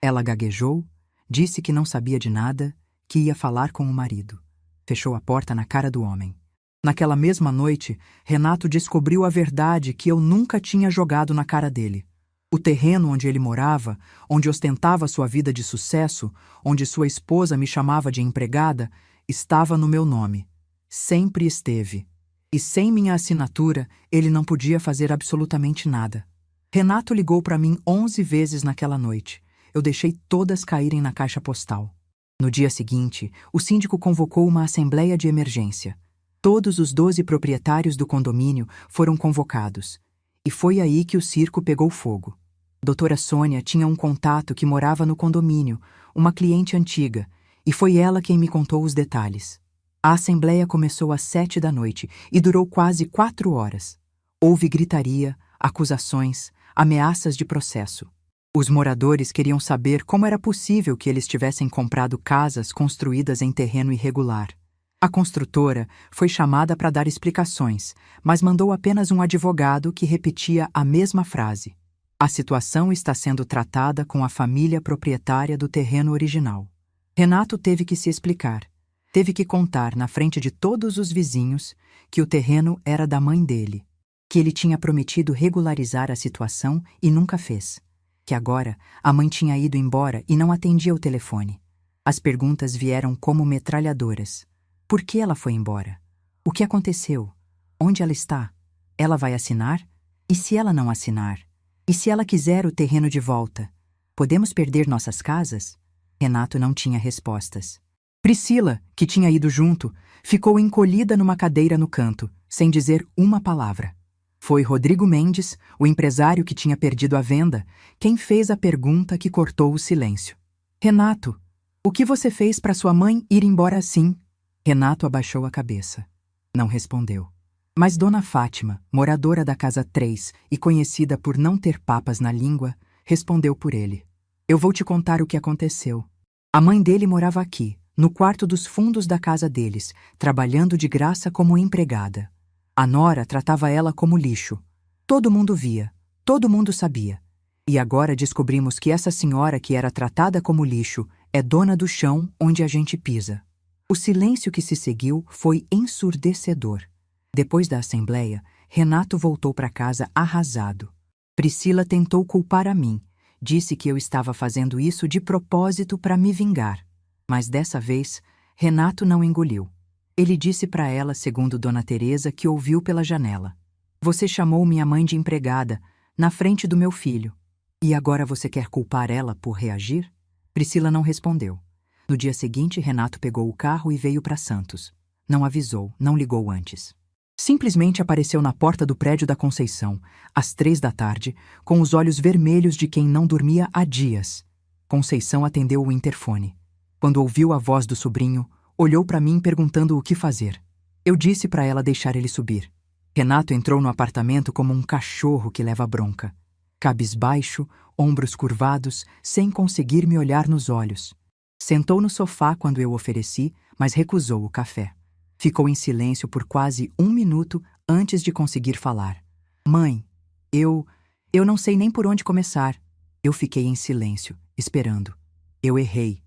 Ela gaguejou, disse que não sabia de nada, que ia falar com o marido. Fechou a porta na cara do homem. Naquela mesma noite, Renato descobriu a verdade que eu nunca tinha jogado na cara dele. O terreno onde ele morava, onde ostentava sua vida de sucesso, onde sua esposa me chamava de empregada, estava no meu nome. Sempre esteve. E sem minha assinatura, ele não podia fazer absolutamente nada. Renato ligou para mim 11 vezes naquela noite. Eu deixei todas caírem na caixa postal. No dia seguinte, o síndico convocou uma assembleia de emergência. Todos os 12 proprietários do condomínio foram convocados. E foi aí que o circo pegou fogo. Doutora Sônia tinha um contato que morava no condomínio, uma cliente antiga, e foi ela quem me contou os detalhes. A assembleia começou às 7 da noite e durou quase 4 horas. Houve gritaria, acusações, ameaças de processo. Os moradores queriam saber como era possível que eles tivessem comprado casas construídas em terreno irregular. A construtora foi chamada para dar explicações, mas mandou apenas um advogado que repetia a mesma frase. A situação está sendo tratada com a família proprietária do terreno original. Renato teve que se explicar. Teve que contar na frente de todos os vizinhos que o terreno era da mãe dele, que ele tinha prometido regularizar a situação e nunca fez, que agora a mãe tinha ido embora e não atendia o telefone. As perguntas vieram como metralhadoras. Por que ela foi embora? O que aconteceu? Onde ela está? Ela vai assinar? E se ela não assinar? E se ela quiser o terreno de volta? Podemos perder nossas casas? Renato não tinha respostas. Priscila, que tinha ido junto, ficou encolhida numa cadeira no canto, sem dizer uma palavra. Foi Rodrigo Mendes, o empresário que tinha perdido a venda, quem fez a pergunta que cortou o silêncio. Renato, o que você fez para sua mãe ir embora assim? Renato abaixou a cabeça. Não respondeu. Mas Dona Fátima, moradora da casa 3 e conhecida por não ter papas na língua, respondeu por ele. Eu vou te contar o que aconteceu. A mãe dele morava aqui, no quarto dos fundos da casa deles, trabalhando de graça como empregada. A nora tratava ela como lixo. Todo mundo via, todo mundo sabia. E agora descobrimos que essa senhora que era tratada como lixo é dona do chão onde a gente pisa. O silêncio que se seguiu foi ensurdecedor. Depois da assembleia, Renato voltou para casa arrasado. Priscila tentou culpar a mim. Disse que eu estava fazendo isso de propósito para me vingar. Mas dessa vez, Renato não engoliu. Ele disse para ela, segundo Dona Teresa, que ouviu pela janela. Você chamou minha mãe de empregada, na frente do meu filho. E agora você quer culpar ela por reagir? Priscila não respondeu. No dia seguinte, Renato pegou o carro e veio para Santos. Não avisou, não ligou antes. Simplesmente apareceu na porta do prédio da Conceição, às 3 da tarde, com os olhos vermelhos de quem não dormia há dias. Conceição atendeu o interfone. Quando ouviu a voz do sobrinho, olhou para mim perguntando o que fazer. Eu disse para ela deixar ele subir. Renato entrou no apartamento como um cachorro que leva bronca. Cabisbaixo, ombros curvados, sem conseguir me olhar nos olhos. Sentou no sofá quando eu ofereci, mas recusou o café. Ficou em silêncio por quase 1 minuto antes de conseguir falar. Mãe, eu não sei nem por onde começar. Eu fiquei em silêncio, esperando. Eu errei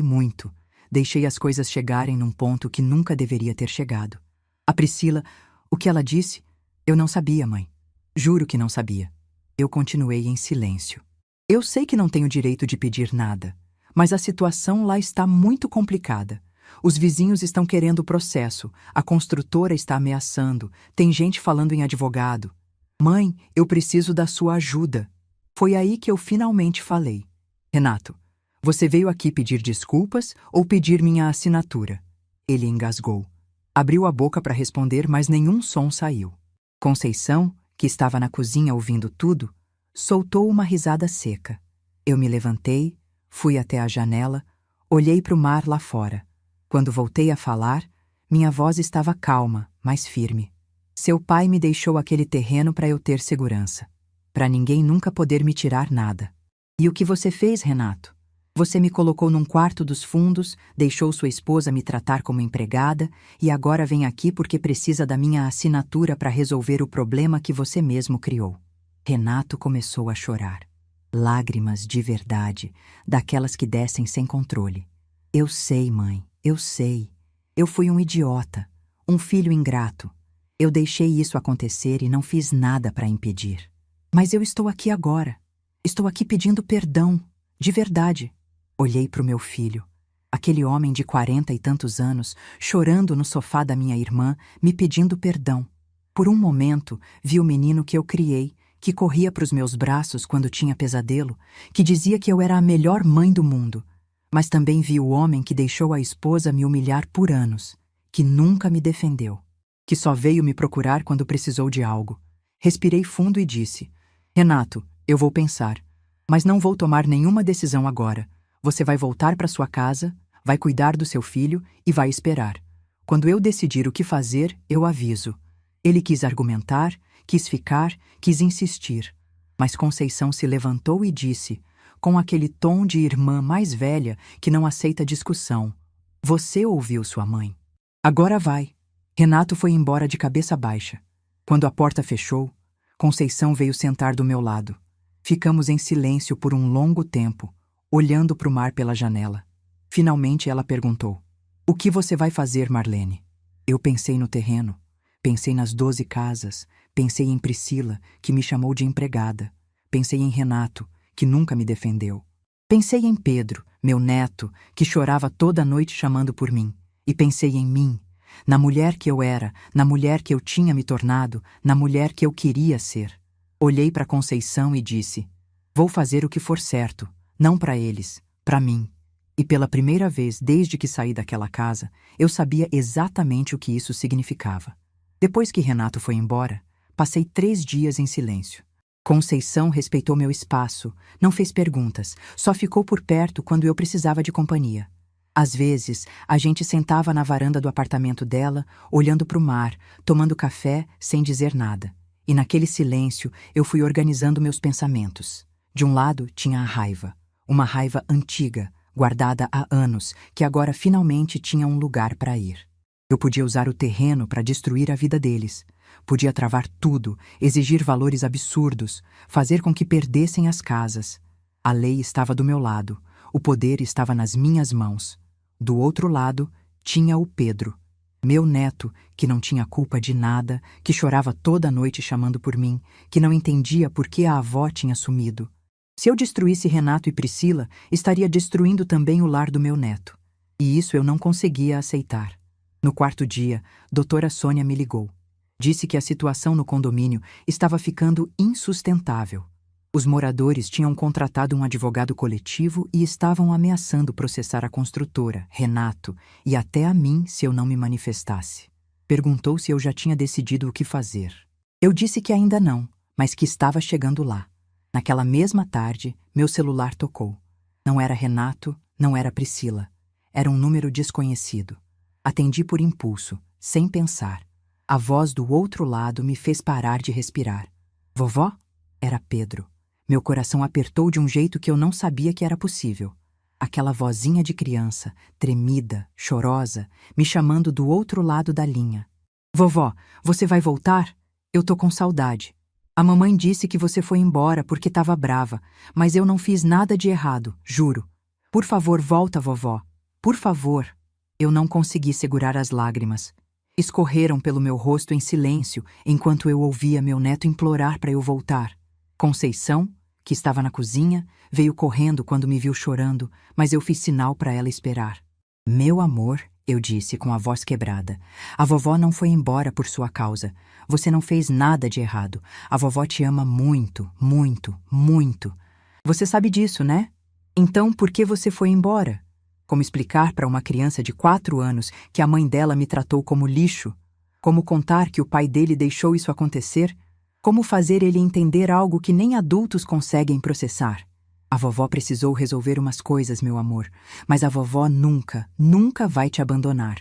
muito. Deixei as coisas chegarem num ponto que nunca deveria ter chegado. A Priscila, o que ela disse? Eu não sabia, mãe. Juro que não sabia. Eu continuei em silêncio. Eu sei que não tenho direito de pedir nada, mas a situação lá está muito complicada. Os vizinhos estão querendo o processo, a construtora está ameaçando, tem gente falando em advogado. Mãe, eu preciso da sua ajuda. Foi aí que eu finalmente falei. Renato, você veio aqui pedir desculpas ou pedir minha assinatura? Ele engasgou. Abriu a boca para responder, mas nenhum som saiu. Conceição, que estava na cozinha ouvindo tudo, soltou uma risada seca. Eu me levantei, fui até a janela, olhei para o mar lá fora. Quando voltei a falar, minha voz estava calma, mas firme. Seu pai me deixou aquele terreno para eu ter segurança, para ninguém nunca poder me tirar nada. E o que você fez, Renato? Você me colocou num quarto dos fundos, deixou sua esposa me tratar como empregada e agora vem aqui porque precisa da minha assinatura para resolver o problema que você mesmo criou. Renato começou a chorar. Lágrimas de verdade, daquelas que descem sem controle. Eu sei, mãe, eu sei. Eu fui um idiota, um filho ingrato. Eu deixei isso acontecer e não fiz nada para impedir. Mas eu estou aqui agora. Estou aqui pedindo perdão, de verdade. Olhei para o meu filho, aquele homem de 40 e tantos anos, chorando no sofá da minha irmã, me pedindo perdão. Por um momento, vi o menino que eu criei, que corria para os meus braços quando tinha pesadelo, que dizia que eu era a melhor mãe do mundo. Mas também vi o homem que deixou a esposa me humilhar por anos, que nunca me defendeu, que só veio me procurar quando precisou de algo. Respirei fundo e disse: Renato, eu vou pensar, mas não vou tomar nenhuma decisão agora. Você vai voltar para sua casa, vai cuidar do seu filho e vai esperar. Quando eu decidir o que fazer, eu aviso. Ele quis argumentar, quis ficar, quis insistir. Mas Conceição se levantou e disse, com aquele tom de irmã mais velha que não aceita discussão: Você ouviu sua mãe. Agora vai. Renato foi embora de cabeça baixa. Quando a porta fechou, Conceição veio sentar do meu lado. Ficamos em silêncio por um longo tempo, olhando para o mar pela janela. Finalmente ela perguntou: O que você vai fazer, Marlene? Eu pensei no terreno, pensei nas 12 casas, pensei em Priscila, que me chamou de empregada, pensei em Renato, que nunca me defendeu. Pensei em Pedro, meu neto, que chorava toda noite chamando por mim. E pensei em mim, na mulher que eu era, na mulher que eu tinha me tornado, na mulher que eu queria ser. Olhei para Conceição e disse: Vou fazer o que for certo. Não para eles, para mim. E pela primeira vez desde que saí daquela casa, eu sabia exatamente o que isso significava. Depois que Renato foi embora, passei 3 dias em silêncio. Conceição respeitou meu espaço, não fez perguntas, só ficou por perto quando eu precisava de companhia. Às vezes, a gente sentava na varanda do apartamento dela, olhando para o mar, tomando café, sem dizer nada. E naquele silêncio, eu fui organizando meus pensamentos. De um lado, tinha a raiva. Uma raiva antiga, guardada há anos, que agora finalmente tinha um lugar para ir. Eu podia usar o terreno para destruir a vida deles. Podia travar tudo, exigir valores absurdos, fazer com que perdessem as casas. A lei estava do meu lado, o poder estava nas minhas mãos. Do outro lado, tinha o Pedro, meu neto, que não tinha culpa de nada, que chorava toda noite chamando por mim, que não entendia por que a avó tinha sumido. Se eu destruísse Renato e Priscila, estaria destruindo também o lar do meu neto. E isso eu não conseguia aceitar. No 4º dia, doutora Sônia me ligou. Disse que a situação no condomínio estava ficando insustentável. Os moradores tinham contratado um advogado coletivo e estavam ameaçando processar a construtora, Renato, e até a mim se eu não me manifestasse. Perguntou se eu já tinha decidido o que fazer. Eu disse que ainda não, mas que estava chegando lá. Naquela mesma tarde, meu celular tocou. Não era Renato, não era Priscila. Era um número desconhecido. Atendi por impulso, sem pensar. A voz do outro lado me fez parar de respirar. Vovó? Era Pedro. Meu coração apertou de um jeito que eu não sabia que era possível. Aquela vozinha de criança, tremida, chorosa, me chamando do outro lado da linha. Vovó, você vai voltar? Eu tô com saudade. A mamãe disse que você foi embora porque estava brava, mas eu não fiz nada de errado, juro. Por favor, volta, vovó. Por favor. Eu não consegui segurar as lágrimas. Escorreram pelo meu rosto em silêncio enquanto eu ouvia meu neto implorar para eu voltar. Conceição, que estava na cozinha, veio correndo quando me viu chorando, mas eu fiz sinal para ela esperar. Meu amor, eu disse com a voz quebrada, a vovó não foi embora por sua causa. Você não fez nada de errado. A vovó te ama muito, muito, muito. Você sabe disso, né? Então, por que você foi embora? Como explicar para uma criança de 4 anos que a mãe dela me tratou como lixo? Como contar que o pai dele deixou isso acontecer? Como fazer ele entender algo que nem adultos conseguem processar? A vovó precisou resolver umas coisas, meu amor, mas a vovó nunca, nunca vai te abandonar.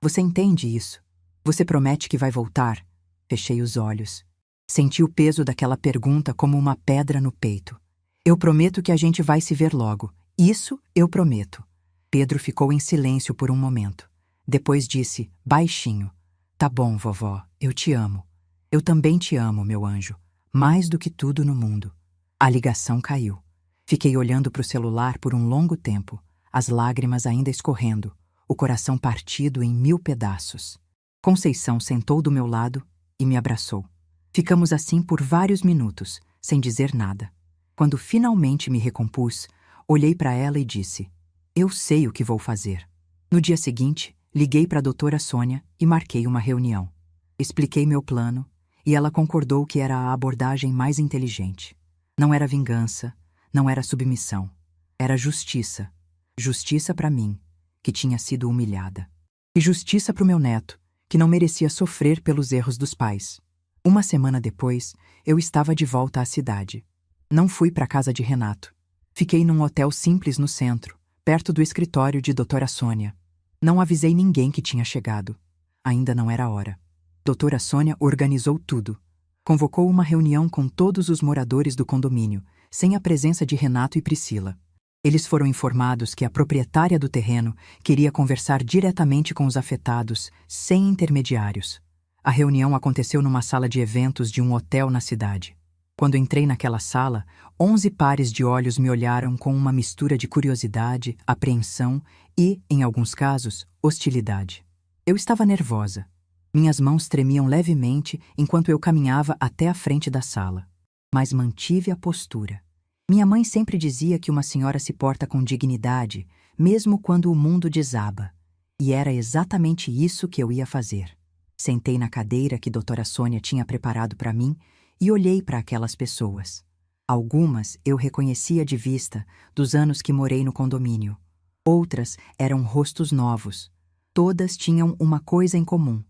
Você entende isso? Você promete que vai voltar? Fechei os olhos. Senti o peso daquela pergunta como uma pedra no peito. Eu prometo que a gente vai se ver logo, Isso eu prometo. Pedro ficou em silêncio por um momento. Depois disse, baixinho: Tá bom, vovó, eu te amo. Eu também te amo, meu anjo, mais do que tudo no mundo. A ligação caiu. Fiquei olhando para o celular por um longo tempo, as lágrimas ainda escorrendo, o coração partido em 1000 pedaços. Conceição sentou do meu lado e me abraçou. Ficamos assim por vários minutos, sem dizer nada. Quando finalmente me recompus, olhei para ela e disse: Eu sei o que vou fazer. No dia seguinte, liguei para a doutora Sônia e marquei uma reunião. Expliquei meu plano e ela concordou que era a abordagem mais inteligente. Não era vingança, não era submissão. Era justiça. Justiça para mim, que tinha sido humilhada. E justiça para o meu neto, que não merecia sofrer pelos erros dos pais. Uma semana depois, eu estava de volta à cidade. Não fui para a casa de Renato. Fiquei num hotel simples no centro, perto do escritório de doutora Sônia. Não avisei ninguém que tinha chegado. Ainda não era hora. Doutora Sônia organizou tudo. Convocou uma reunião com todos os moradores do condomínio, sem a presença de Renato e Priscila. Eles foram informados que a proprietária do terreno queria conversar diretamente com os afetados, sem intermediários. A reunião aconteceu numa sala de eventos de um hotel na cidade. Quando entrei naquela sala, 11 pares de olhos me olharam com uma mistura de curiosidade, apreensão e, em alguns casos, hostilidade. Eu estava nervosa. Minhas mãos tremiam levemente enquanto eu caminhava até a frente da sala. Mas mantive a postura. Minha mãe sempre dizia que uma senhora se porta com dignidade, mesmo quando o mundo desaba. E era exatamente isso que eu ia fazer. Sentei na cadeira que doutora Sônia tinha preparado para mim e olhei para aquelas pessoas. Algumas eu reconhecia de vista dos anos que morei no condomínio. Outras eram rostos novos. Todas tinham uma coisa em comum.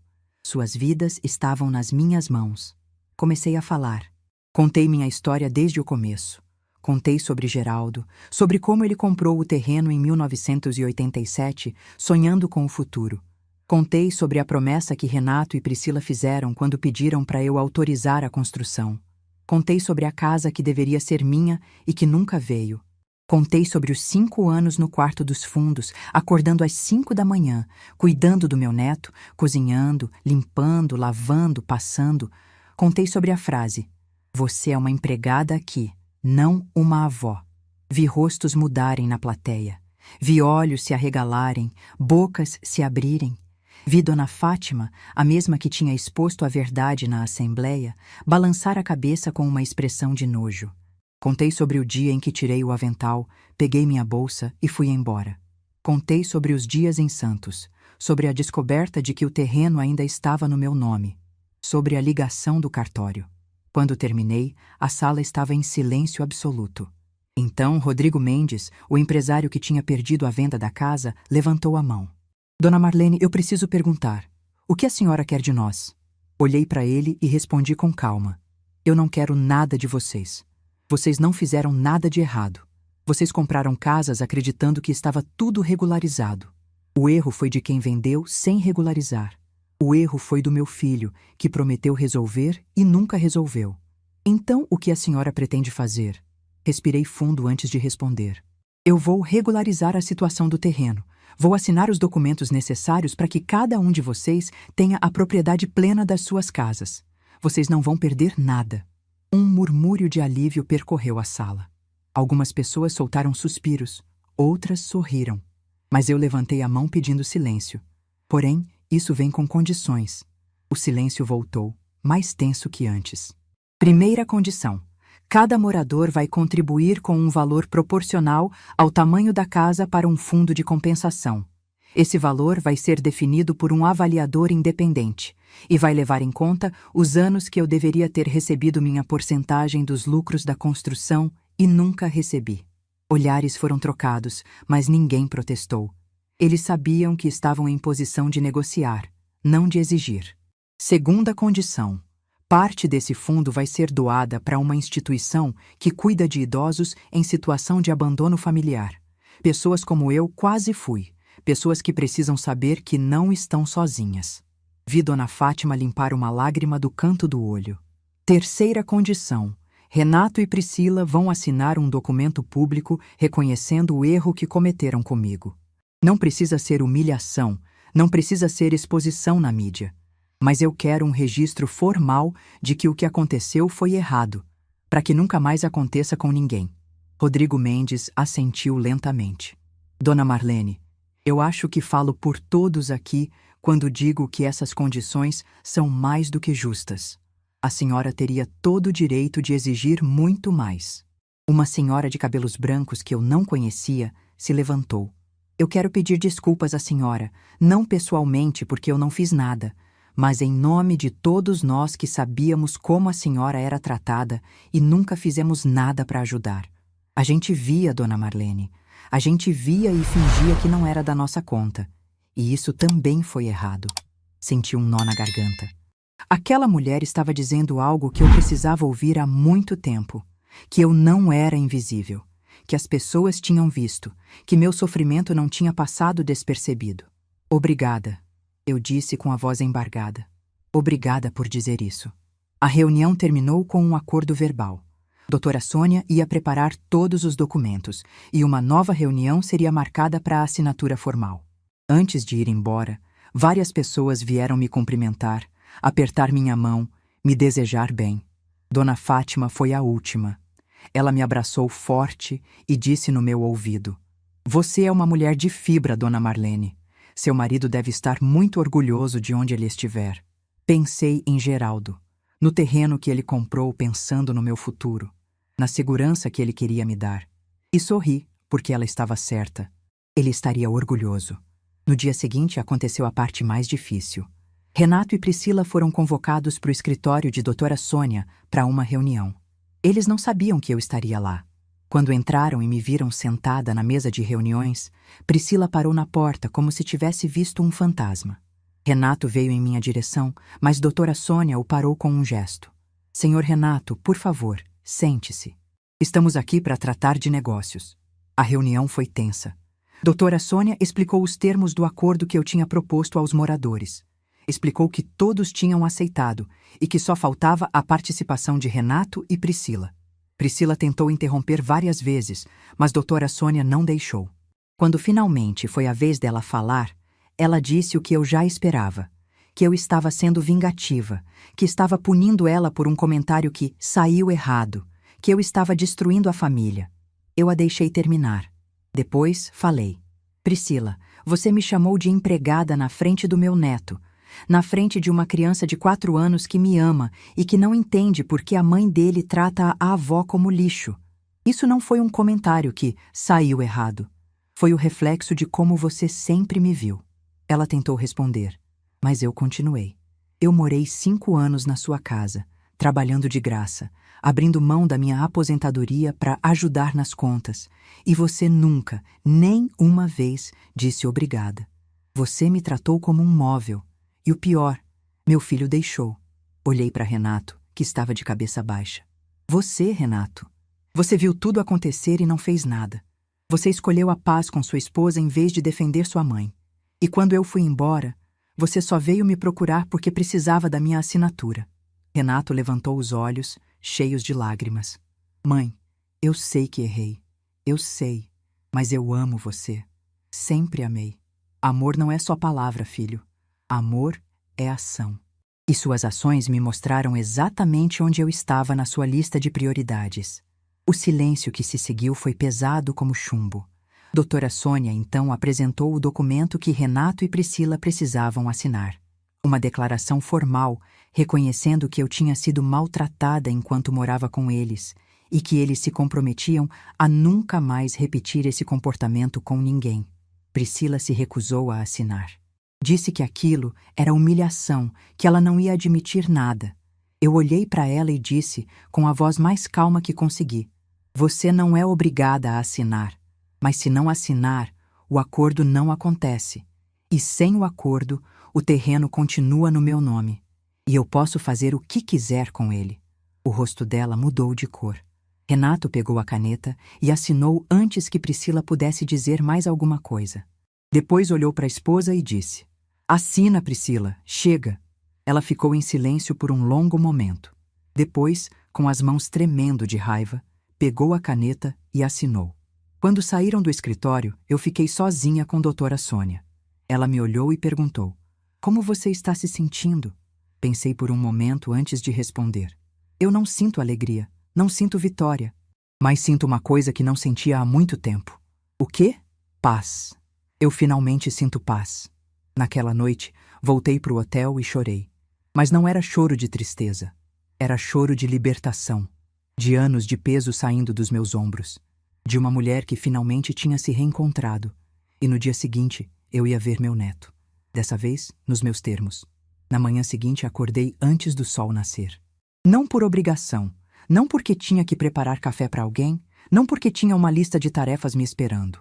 Suas vidas estavam nas minhas mãos. Comecei a falar. Contei minha história desde o começo. Contei sobre Geraldo, sobre como ele comprou o terreno em 1987, sonhando com o futuro. Contei sobre a promessa que Renato e Priscila fizeram quando pediram para eu autorizar a construção. Contei sobre a casa que deveria ser minha e que nunca veio. Contei sobre os 5 anos no quarto dos fundos, acordando às 5 da manhã, cuidando do meu neto, cozinhando, limpando, lavando, passando. Contei sobre a frase: Você é uma empregada aqui, não uma avó. Vi rostos mudarem na plateia. Vi olhos se arregalarem, bocas se abrirem. Vi Dona Fátima, a mesma que tinha exposto a verdade na assembleia, balançar a cabeça com uma expressão de nojo. Contei sobre o dia em que tirei o avental, peguei minha bolsa e fui embora. Contei sobre os dias em Santos, sobre a descoberta de que o terreno ainda estava no meu nome, sobre a ligação do cartório. Quando terminei, a sala estava em silêncio absoluto. Então, Rodrigo Mendes, o empresário que tinha perdido a venda da casa, levantou a mão. Dona Marlene, eu preciso perguntar. O que a senhora quer de nós? Olhei para ele e respondi com calma. Eu não quero nada de vocês. Vocês não fizeram nada de errado. Vocês compraram casas acreditando que estava tudo regularizado. O erro foi de quem vendeu sem regularizar. O erro foi do meu filho, que prometeu resolver e nunca resolveu. Então, o que a senhora pretende fazer? Respirei fundo antes de responder. Eu vou regularizar a situação do terreno. Vou assinar os documentos necessários para que cada um de vocês tenha a propriedade plena das suas casas. Vocês não vão perder nada. Um murmúrio de alívio percorreu a sala. Algumas pessoas soltaram suspiros, outras sorriram. Mas eu levantei a mão pedindo silêncio. Porém, isso vem com condições. O silêncio voltou, mais tenso que antes. Primeira condição. Cada morador vai contribuir com um valor proporcional ao tamanho da casa para um fundo de compensação. Esse valor vai ser definido por um avaliador independente e vai levar em conta os anos que eu deveria ter recebido minha porcentagem dos lucros da construção e nunca recebi. Olhares foram trocados, mas ninguém protestou. Eles sabiam que estavam em posição de negociar, não de exigir. Segunda condição. Parte desse fundo vai ser doada para uma instituição que cuida de idosos em situação de abandono familiar. Pessoas como eu quase fui. Pessoas que precisam saber que não estão sozinhas. Vi Dona Fátima limpar uma lágrima do canto do olho. Terceira condição. Renato e Priscila vão assinar um documento público reconhecendo o erro que cometeram comigo. Não precisa ser humilhação, não precisa ser exposição na mídia. Mas eu quero um registro formal de que o que aconteceu foi errado, para que nunca mais aconteça com ninguém. Rodrigo Mendes assentiu lentamente. Dona Marlene, eu acho que falo por todos aqui quando digo que essas condições são mais do que justas. A senhora teria todo o direito de exigir muito mais. Uma senhora de cabelos brancos que eu não conhecia se levantou. Eu quero pedir desculpas à senhora, não pessoalmente porque eu não fiz nada, mas em nome de todos nós que sabíamos como a senhora era tratada e nunca fizemos nada para ajudar. A gente via, Dona Marlene, a gente via e fingia que não era da nossa conta. E isso também foi errado. Senti um nó na garganta. Aquela mulher estava dizendo algo que eu precisava ouvir há muito tempo, que eu não era invisível, que as pessoas tinham visto, que meu sofrimento não tinha passado despercebido. Obrigada, eu disse com a voz embargada. Obrigada por dizer isso. A reunião terminou com um acordo verbal. Doutora Sônia ia preparar todos os documentos e uma nova reunião seria marcada para a assinatura formal. Antes de ir embora, várias pessoas vieram me cumprimentar, apertar minha mão, me desejar bem. Dona Fátima foi a última. Ela me abraçou forte e disse no meu ouvido: "Você é uma mulher de fibra, Dona Marlene. Seu marido deve estar muito orgulhoso de onde ele estiver." Pensei em Geraldo, no terreno que ele comprou pensando no meu futuro, na segurança que ele queria me dar. E sorri, porque ela estava certa. Ele estaria orgulhoso. No dia seguinte aconteceu a parte mais difícil. Renato e Priscila foram convocados para o escritório de doutora Sônia para uma reunião. Eles não sabiam que eu estaria lá. Quando entraram e me viram sentada na mesa de reuniões, Priscila parou na porta como se tivesse visto um fantasma. Renato veio em minha direção, mas doutora Sônia o parou com um gesto. "Senhor Renato, por favor, sente-se. Estamos aqui para tratar de negócios." A reunião foi tensa. Doutora Sônia explicou os termos do acordo que eu tinha proposto aos moradores. Explicou que todos tinham aceitado e que só faltava a participação de Renato e Priscila. Priscila tentou interromper várias vezes, mas doutora Sônia não deixou. Quando finalmente foi a vez dela falar, ela disse o que eu já esperava, que eu estava sendo vingativa, que estava punindo ela por um comentário que saiu errado, que eu estava destruindo a família. Eu a deixei terminar. Depois falei: "Priscila, você me chamou de empregada na frente do meu neto, na frente de uma criança de 4 anos que me ama e que não entende por que a mãe dele trata a avó como lixo. Isso não foi um comentário que saiu errado. Foi o reflexo de como você sempre me viu." Ela tentou responder, mas eu continuei. "Eu morei 5 anos na sua casa, trabalhando de graça, abrindo mão da minha aposentadoria para ajudar nas contas, e você nunca, nem uma vez, disse obrigada. Você me tratou como um móvel. E o pior, meu filho deixou." Olhei para Renato, que estava de cabeça baixa. "Você, Renato. Você viu tudo acontecer e não fez nada. Você escolheu a paz com sua esposa em vez de defender sua mãe. E quando eu fui embora, você só veio me procurar porque precisava da minha assinatura." Renato levantou os olhos, cheios de lágrimas. "Mãe, eu sei que errei. Eu sei, mas eu amo você. Sempre amei. Amor não é só palavra, filho. Amor é ação." E suas ações me mostraram exatamente onde eu estava na sua lista de prioridades. O silêncio que se seguiu foi pesado como chumbo. Doutora Sônia então apresentou o documento que Renato e Priscila precisavam assinar. Uma declaração formal, reconhecendo que eu tinha sido maltratada enquanto morava com eles e que eles se comprometiam a nunca mais repetir esse comportamento com ninguém. Priscila se recusou a assinar. Disse que aquilo era humilhação, que ela não ia admitir nada. Eu olhei para ela e disse, com a voz mais calma que consegui: "Você não é obrigada a assinar, mas se não assinar, o acordo não acontece. E sem o acordo, o terreno continua no meu nome. E eu posso fazer o que quiser com ele." O rosto dela mudou de cor. Renato pegou a caneta e assinou antes que Priscila pudesse dizer mais alguma coisa. Depois olhou para a esposa e disse: "Assina, Priscila, chega." Ela ficou em silêncio por um longo momento. Depois, com as mãos tremendo de raiva, pegou a caneta e assinou. Quando saíram do escritório, eu fiquei sozinha com a doutora Sônia. Ela me olhou e perguntou: "Como você está se sentindo?" Pensei por um momento antes de responder. Eu não sinto alegria, não sinto vitória, mas sinto uma coisa que não sentia há muito tempo. O quê? Paz. Eu finalmente sinto paz. Naquela noite, voltei para o hotel e chorei. Mas não era choro de tristeza. Era choro de libertação, de anos de peso saindo dos meus ombros, de uma mulher que finalmente tinha se reencontrado. E no dia seguinte, eu ia ver meu neto. Dessa vez, nos meus termos. Na manhã seguinte, acordei antes do sol nascer. Não por obrigação, não porque tinha que preparar café para alguém, não porque tinha uma lista de tarefas me esperando.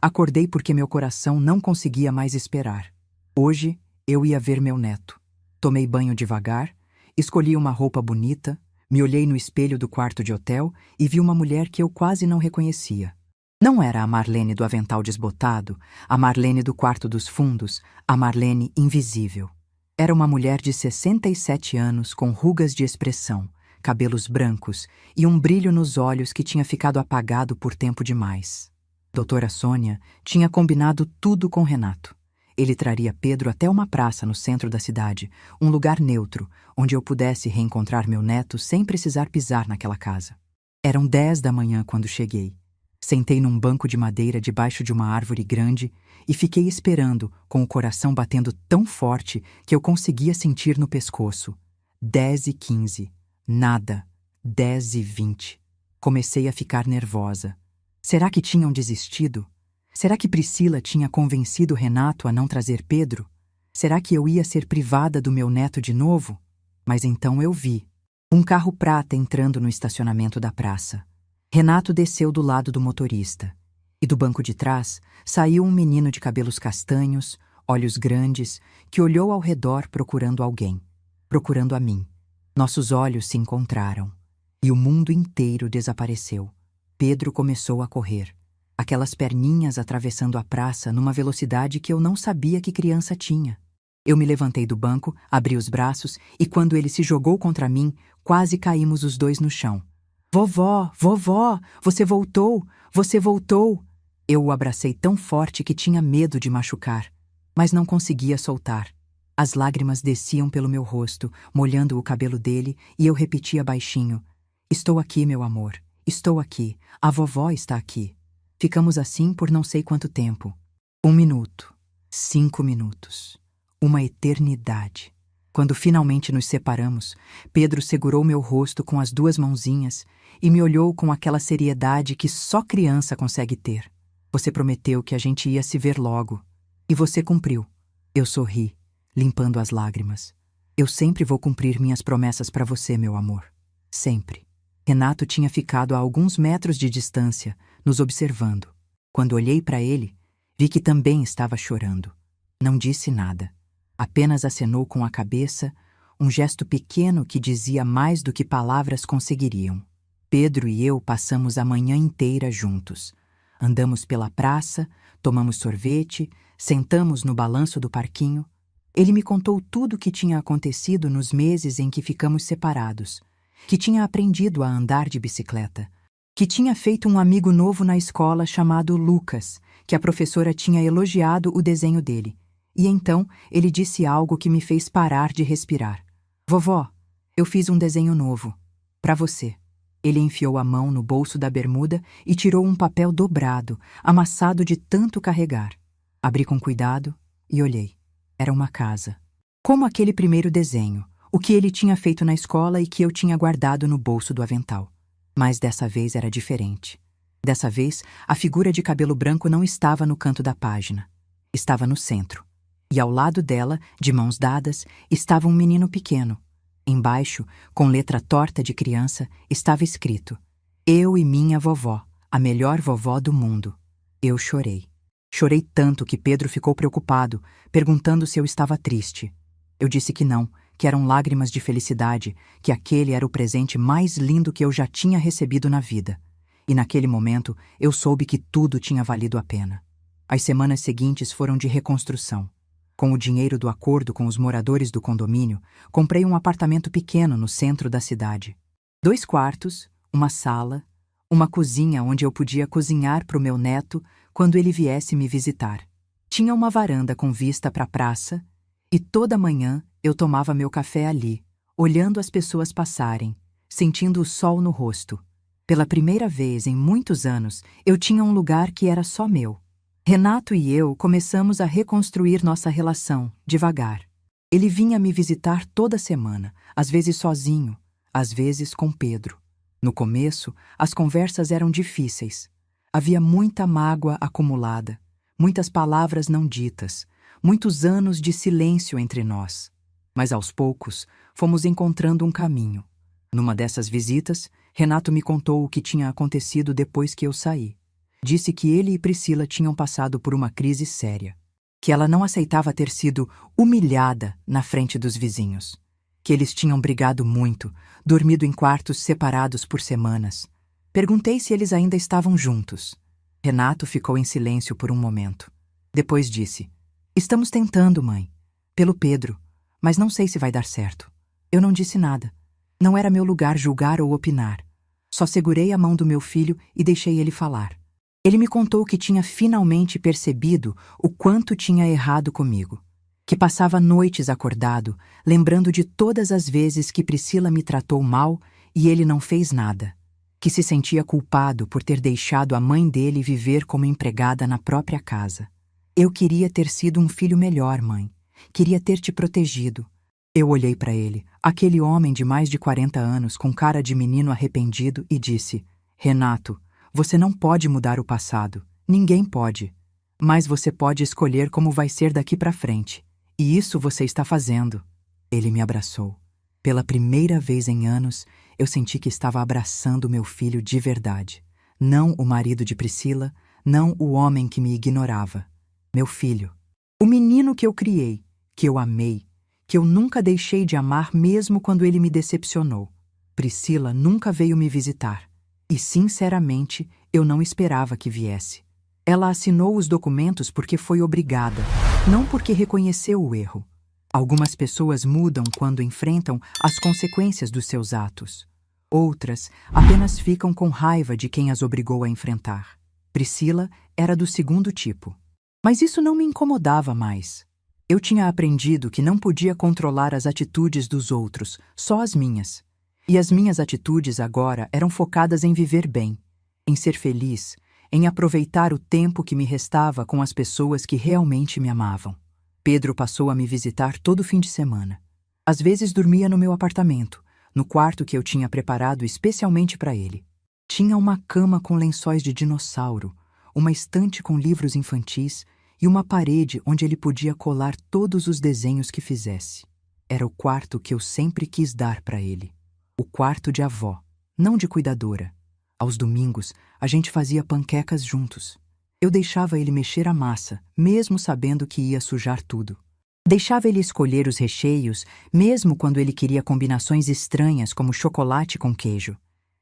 Acordei porque meu coração não conseguia mais esperar. Hoje, eu ia ver meu neto. Tomei banho devagar, escolhi uma roupa bonita, me olhei no espelho do quarto de hotel e vi uma mulher que eu quase não reconhecia. Não era a Marlene do avental desbotado, a Marlene do quarto dos fundos, a Marlene invisível. Era uma mulher de 67 anos com rugas de expressão, cabelos brancos e um brilho nos olhos que tinha ficado apagado por tempo demais. Doutora Sônia tinha combinado tudo com Renato. Ele traria Pedro até uma praça no centro da cidade, um lugar neutro, onde eu pudesse reencontrar meu neto sem precisar pisar naquela casa. Eram 10 da manhã quando cheguei. Sentei num banco de madeira debaixo de uma árvore grande e fiquei esperando, com o coração batendo tão forte que eu conseguia sentir no pescoço. 10h15. Nada. 10h20. Comecei a ficar nervosa. Será que tinham desistido? Será que Priscila tinha convencido Renato a não trazer Pedro? Será que eu ia ser privada do meu neto de novo? Mas então eu vi um carro prata entrando no estacionamento da praça. Renato desceu do lado do motorista. E do banco de trás saiu um menino de cabelos castanhos, olhos grandes, que olhou ao redor procurando alguém. Procurando a mim. Nossos olhos se encontraram. E o mundo inteiro desapareceu. Pedro começou a correr. Aquelas perninhas atravessando a praça numa velocidade que eu não sabia que criança tinha. Eu me levantei do banco, abri os braços e quando ele se jogou contra mim, quase caímos os dois no chão. "Vovó, vovó, você voltou, você voltou!" Eu o abracei tão forte que tinha medo de machucar, mas não conseguia soltar. As lágrimas desciam pelo meu rosto, molhando o cabelo dele, e eu repetia baixinho: "Estou aqui, meu amor, estou aqui, a vovó está aqui." Ficamos assim por não sei quanto tempo. 1 minuto, 5 minutos, uma eternidade. Quando finalmente nos separamos, Pedro segurou meu rosto com as 2 mãozinhas e me olhou com aquela seriedade que só criança consegue ter. "Você prometeu que a gente ia se ver logo. E você cumpriu." Eu sorri, limpando as lágrimas. "Eu sempre vou cumprir minhas promessas para você, meu amor. Sempre." Renato tinha ficado a alguns metros de distância, nos observando. Quando olhei para ele, vi que também estava chorando. Não disse nada. Apenas acenou com a cabeça, um gesto pequeno que dizia mais do que palavras conseguiriam. Pedro e eu passamos a manhã inteira juntos. Andamos pela praça, tomamos sorvete, sentamos no balanço do parquinho. Ele me contou tudo o que tinha acontecido nos meses em que ficamos separados, que tinha aprendido a andar de bicicleta, que tinha feito um amigo novo na escola chamado Lucas, que a professora tinha elogiado o desenho dele. E então ele disse algo que me fez parar de respirar. "Vovó, eu fiz um desenho novo. Para você." Ele enfiou a mão no bolso da bermuda e tirou um papel dobrado, amassado de tanto carregar. Abri com cuidado e olhei. Era uma casa. Como aquele primeiro desenho, o que ele tinha feito na escola e que eu tinha guardado no bolso do avental. Mas dessa vez era diferente. Dessa vez, a figura de cabelo branco não estava no canto da página. Estava no centro. E ao lado dela, de mãos dadas, estava um menino pequeno. Embaixo, com letra torta de criança, estava escrito: "Eu e minha vovó, a melhor vovó do mundo." Eu chorei. Chorei tanto que Pedro ficou preocupado, perguntando se eu estava triste. Eu disse que não, que eram lágrimas de felicidade, que aquele era o presente mais lindo que eu já tinha recebido na vida. E naquele momento eu soube que tudo tinha valido a pena. As semanas seguintes foram de reconstrução. Com o dinheiro do acordo com os moradores do condomínio, comprei um apartamento pequeno no centro da cidade. 2 quartos, uma sala, uma cozinha onde eu podia cozinhar para o meu neto quando ele viesse me visitar. Tinha uma varanda com vista para a praça e toda manhã eu tomava meu café ali, olhando as pessoas passarem, sentindo o sol no rosto. Pela primeira vez em muitos anos, eu tinha um lugar que era só meu. Renato e eu começamos a reconstruir nossa relação, devagar. Ele vinha me visitar toda semana, às vezes sozinho, às vezes com Pedro. No começo, as conversas eram difíceis. Havia muita mágoa acumulada, muitas palavras não ditas, muitos anos de silêncio entre nós. Mas aos poucos, fomos encontrando um caminho. Numa dessas visitas, Renato me contou o que tinha acontecido depois que eu saí. Disse que ele e Priscila tinham passado por uma crise séria, que ela não aceitava ter sido humilhada na frente dos vizinhos, que eles tinham brigado muito, dormido em quartos separados por semanas. Perguntei se eles ainda estavam juntos. Renato ficou em silêncio por um momento. Depois disse: "Estamos tentando, mãe. Pelo Pedro, mas não sei se vai dar certo." Eu não disse nada. Não era meu lugar julgar ou opinar. Só segurei a mão do meu filho e deixei ele falar. Ele me contou que tinha finalmente percebido o quanto tinha errado comigo, que passava noites acordado, lembrando de todas as vezes que Priscila me tratou mal e ele não fez nada, que se sentia culpado por ter deixado a mãe dele viver como empregada na própria casa. "Eu queria ter sido um filho melhor, mãe. Queria ter te protegido." Eu olhei para ele, aquele homem de mais de 40 anos com cara de menino arrependido, e disse: "Renato, você não pode mudar o passado. Ninguém pode. Mas você pode escolher como vai ser daqui para frente. E isso você está fazendo." Ele me abraçou. Pela primeira vez em anos, eu senti que estava abraçando meu filho de verdade. Não o marido de Priscila, não o homem que me ignorava. Meu filho. O menino que eu criei, que eu amei, que eu nunca deixei de amar mesmo quando ele me decepcionou. Priscila nunca veio me visitar. E, sinceramente, eu não esperava que viesse. Ela assinou os documentos porque foi obrigada, não porque reconheceu o erro. Algumas pessoas mudam quando enfrentam as consequências dos seus atos. Outras apenas ficam com raiva de quem as obrigou a enfrentar. Priscila era do segundo tipo. Mas isso não me incomodava mais. Eu tinha aprendido que não podia controlar as atitudes dos outros, só as minhas. E as minhas atitudes agora eram focadas em viver bem, em ser feliz, em aproveitar o tempo que me restava com as pessoas que realmente me amavam. Pedro passou a me visitar todo fim de semana. Às vezes dormia no meu apartamento, no quarto que eu tinha preparado especialmente para ele. Tinha uma cama com lençóis de dinossauro, uma estante com livros infantis e uma parede onde ele podia colar todos os desenhos que fizesse. Era o quarto que eu sempre quis dar para ele. O quarto de avó, não de cuidadora. Aos domingos, a gente fazia panquecas juntos. Eu deixava ele mexer a massa, mesmo sabendo que ia sujar tudo. Deixava ele escolher os recheios, mesmo quando ele queria combinações estranhas como chocolate com queijo.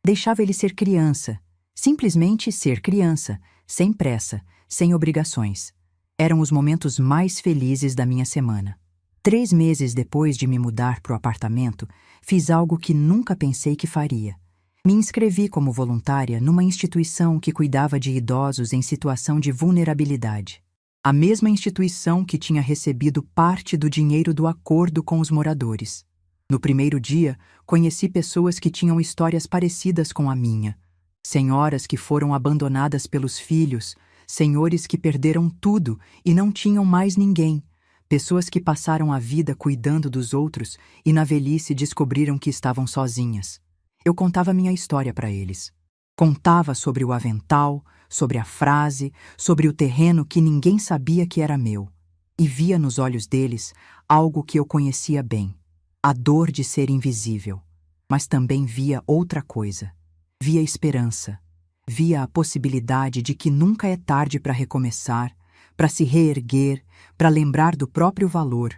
Deixava ele ser criança, simplesmente ser criança, sem pressa, sem obrigações. Eram os momentos mais felizes da minha semana. 3 meses depois de me mudar para o apartamento, fiz algo que nunca pensei que faria. Me inscrevi como voluntária numa instituição que cuidava de idosos em situação de vulnerabilidade. A mesma instituição que tinha recebido parte do dinheiro do acordo com os moradores. No primeiro dia, conheci pessoas que tinham histórias parecidas com a minha. Senhoras que foram abandonadas pelos filhos, senhores que perderam tudo e não tinham mais ninguém. Pessoas que passaram a vida cuidando dos outros e na velhice descobriram que estavam sozinhas. Eu contava minha história para eles. Contava sobre o avental, sobre a frase, sobre o terreno que ninguém sabia que era meu. E via nos olhos deles algo que eu conhecia bem. A dor de ser invisível. Mas também via outra coisa. Via esperança. Via a possibilidade de que nunca é tarde para recomeçar, para se reerguer, para lembrar do próprio valor.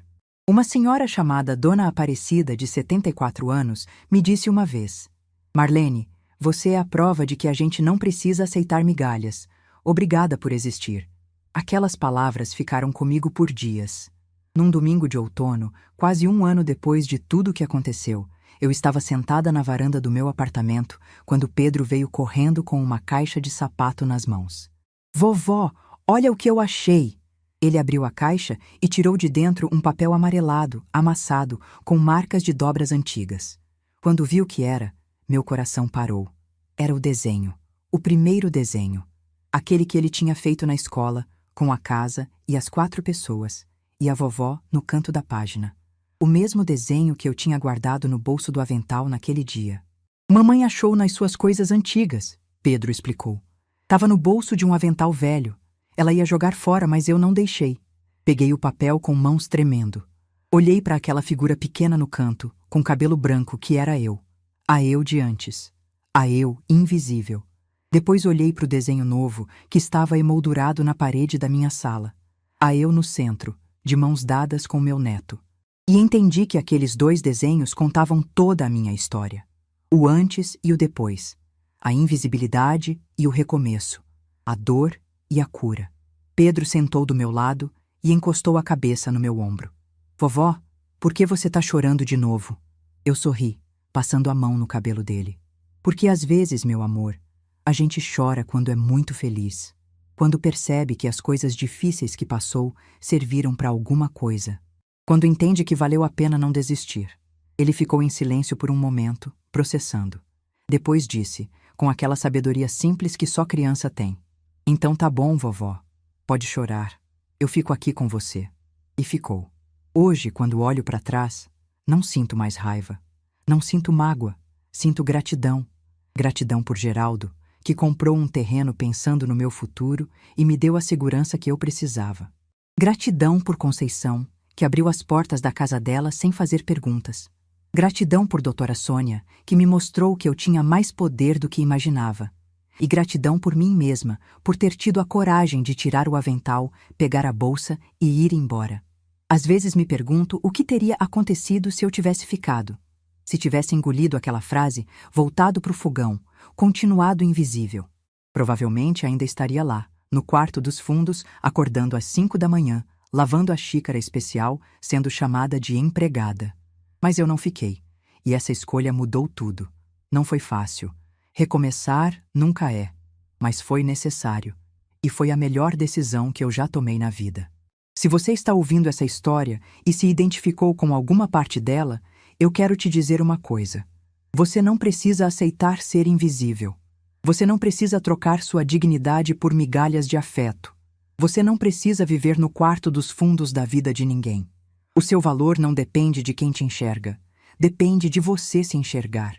Uma senhora chamada Dona Aparecida, de 74 anos, me disse uma vez: "Marlene, você é a prova de que a gente não precisa aceitar migalhas. Obrigada por existir." Aquelas palavras ficaram comigo por dias. Num domingo de outono, quase 1 ano depois de tudo o que aconteceu, Eu estava sentada na varanda do meu apartamento quando Pedro veio correndo com uma caixa de sapato nas mãos. Vovó, olha o que eu achei! Ele abriu a caixa e tirou de dentro um papel amarelado, amassado, com marcas de dobras antigas. Quando vi o que era, meu coração parou. Era o desenho, o primeiro desenho. Aquele que ele tinha feito na escola, com a casa e as 4 pessoas, e a vovó no canto da página. O mesmo desenho que eu tinha guardado no bolso do avental naquele dia. Mamãe achou nas suas coisas antigas, Pedro explicou. Tava no bolso de um avental velho. Ela ia jogar fora, mas eu não deixei. Peguei o papel com mãos tremendo. Olhei para aquela figura pequena no canto, com cabelo branco, que era eu. A eu de antes. A eu invisível. Depois olhei para o desenho novo, que estava emoldurado na parede da minha sala. A eu no centro, de mãos dadas com meu neto. E entendi que aqueles 2 desenhos contavam toda a minha história. O antes e o depois. A invisibilidade e o recomeço. A dor e a cura. Pedro sentou do meu lado e encostou a cabeça no meu ombro. Vovó, por que você tá chorando de novo? Eu sorri, passando a mão no cabelo dele. Porque às vezes, meu amor, a gente chora quando é muito feliz. Quando percebe que as coisas difíceis que passou serviram para alguma coisa. Quando entende que valeu a pena não desistir. Ele ficou em silêncio por um momento, processando. Depois disse, com aquela sabedoria simples que só criança tem. Então tá bom, vovó. Pode chorar. Eu fico aqui com você. E ficou. Hoje, quando olho para trás, não sinto mais raiva. Não sinto mágoa. Sinto gratidão. Gratidão por Geraldo, que comprou um terreno pensando no meu futuro e me deu a segurança que eu precisava. Gratidão por Conceição, que abriu as portas da casa dela sem fazer perguntas. Gratidão por doutora Sônia, que me mostrou que eu tinha mais poder do que imaginava. E gratidão por mim mesma, por ter tido a coragem de tirar o avental, pegar a bolsa e ir embora. Às vezes me pergunto o que teria acontecido se eu tivesse ficado. Se tivesse engolido aquela frase, voltado para o fogão, continuado invisível. Provavelmente ainda estaria lá, no quarto dos fundos, acordando às 5 da manhã, lavando a xícara especial, sendo chamada de empregada. Mas eu não fiquei, e essa escolha mudou tudo. Não foi fácil. Recomeçar nunca é, mas foi necessário. E foi a melhor decisão que eu já tomei na vida. Se você está ouvindo essa história e se identificou com alguma parte dela, eu quero te dizer uma coisa. Você não precisa aceitar ser invisível. Você não precisa trocar sua dignidade por migalhas de afeto. Você não precisa viver no quarto dos fundos da vida de ninguém. O seu valor não depende de quem te enxerga. Depende de você se enxergar.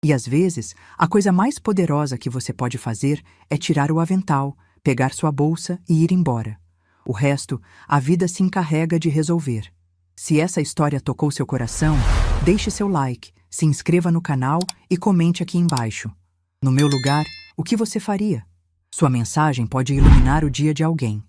E às vezes, a coisa mais poderosa que você pode fazer é tirar o avental, pegar sua bolsa e ir embora. O resto, a vida se encarrega de resolver. Se essa história tocou seu coração, deixe seu like, se inscreva no canal e comente aqui embaixo. No meu lugar, o que você faria? Sua mensagem pode iluminar o dia de alguém.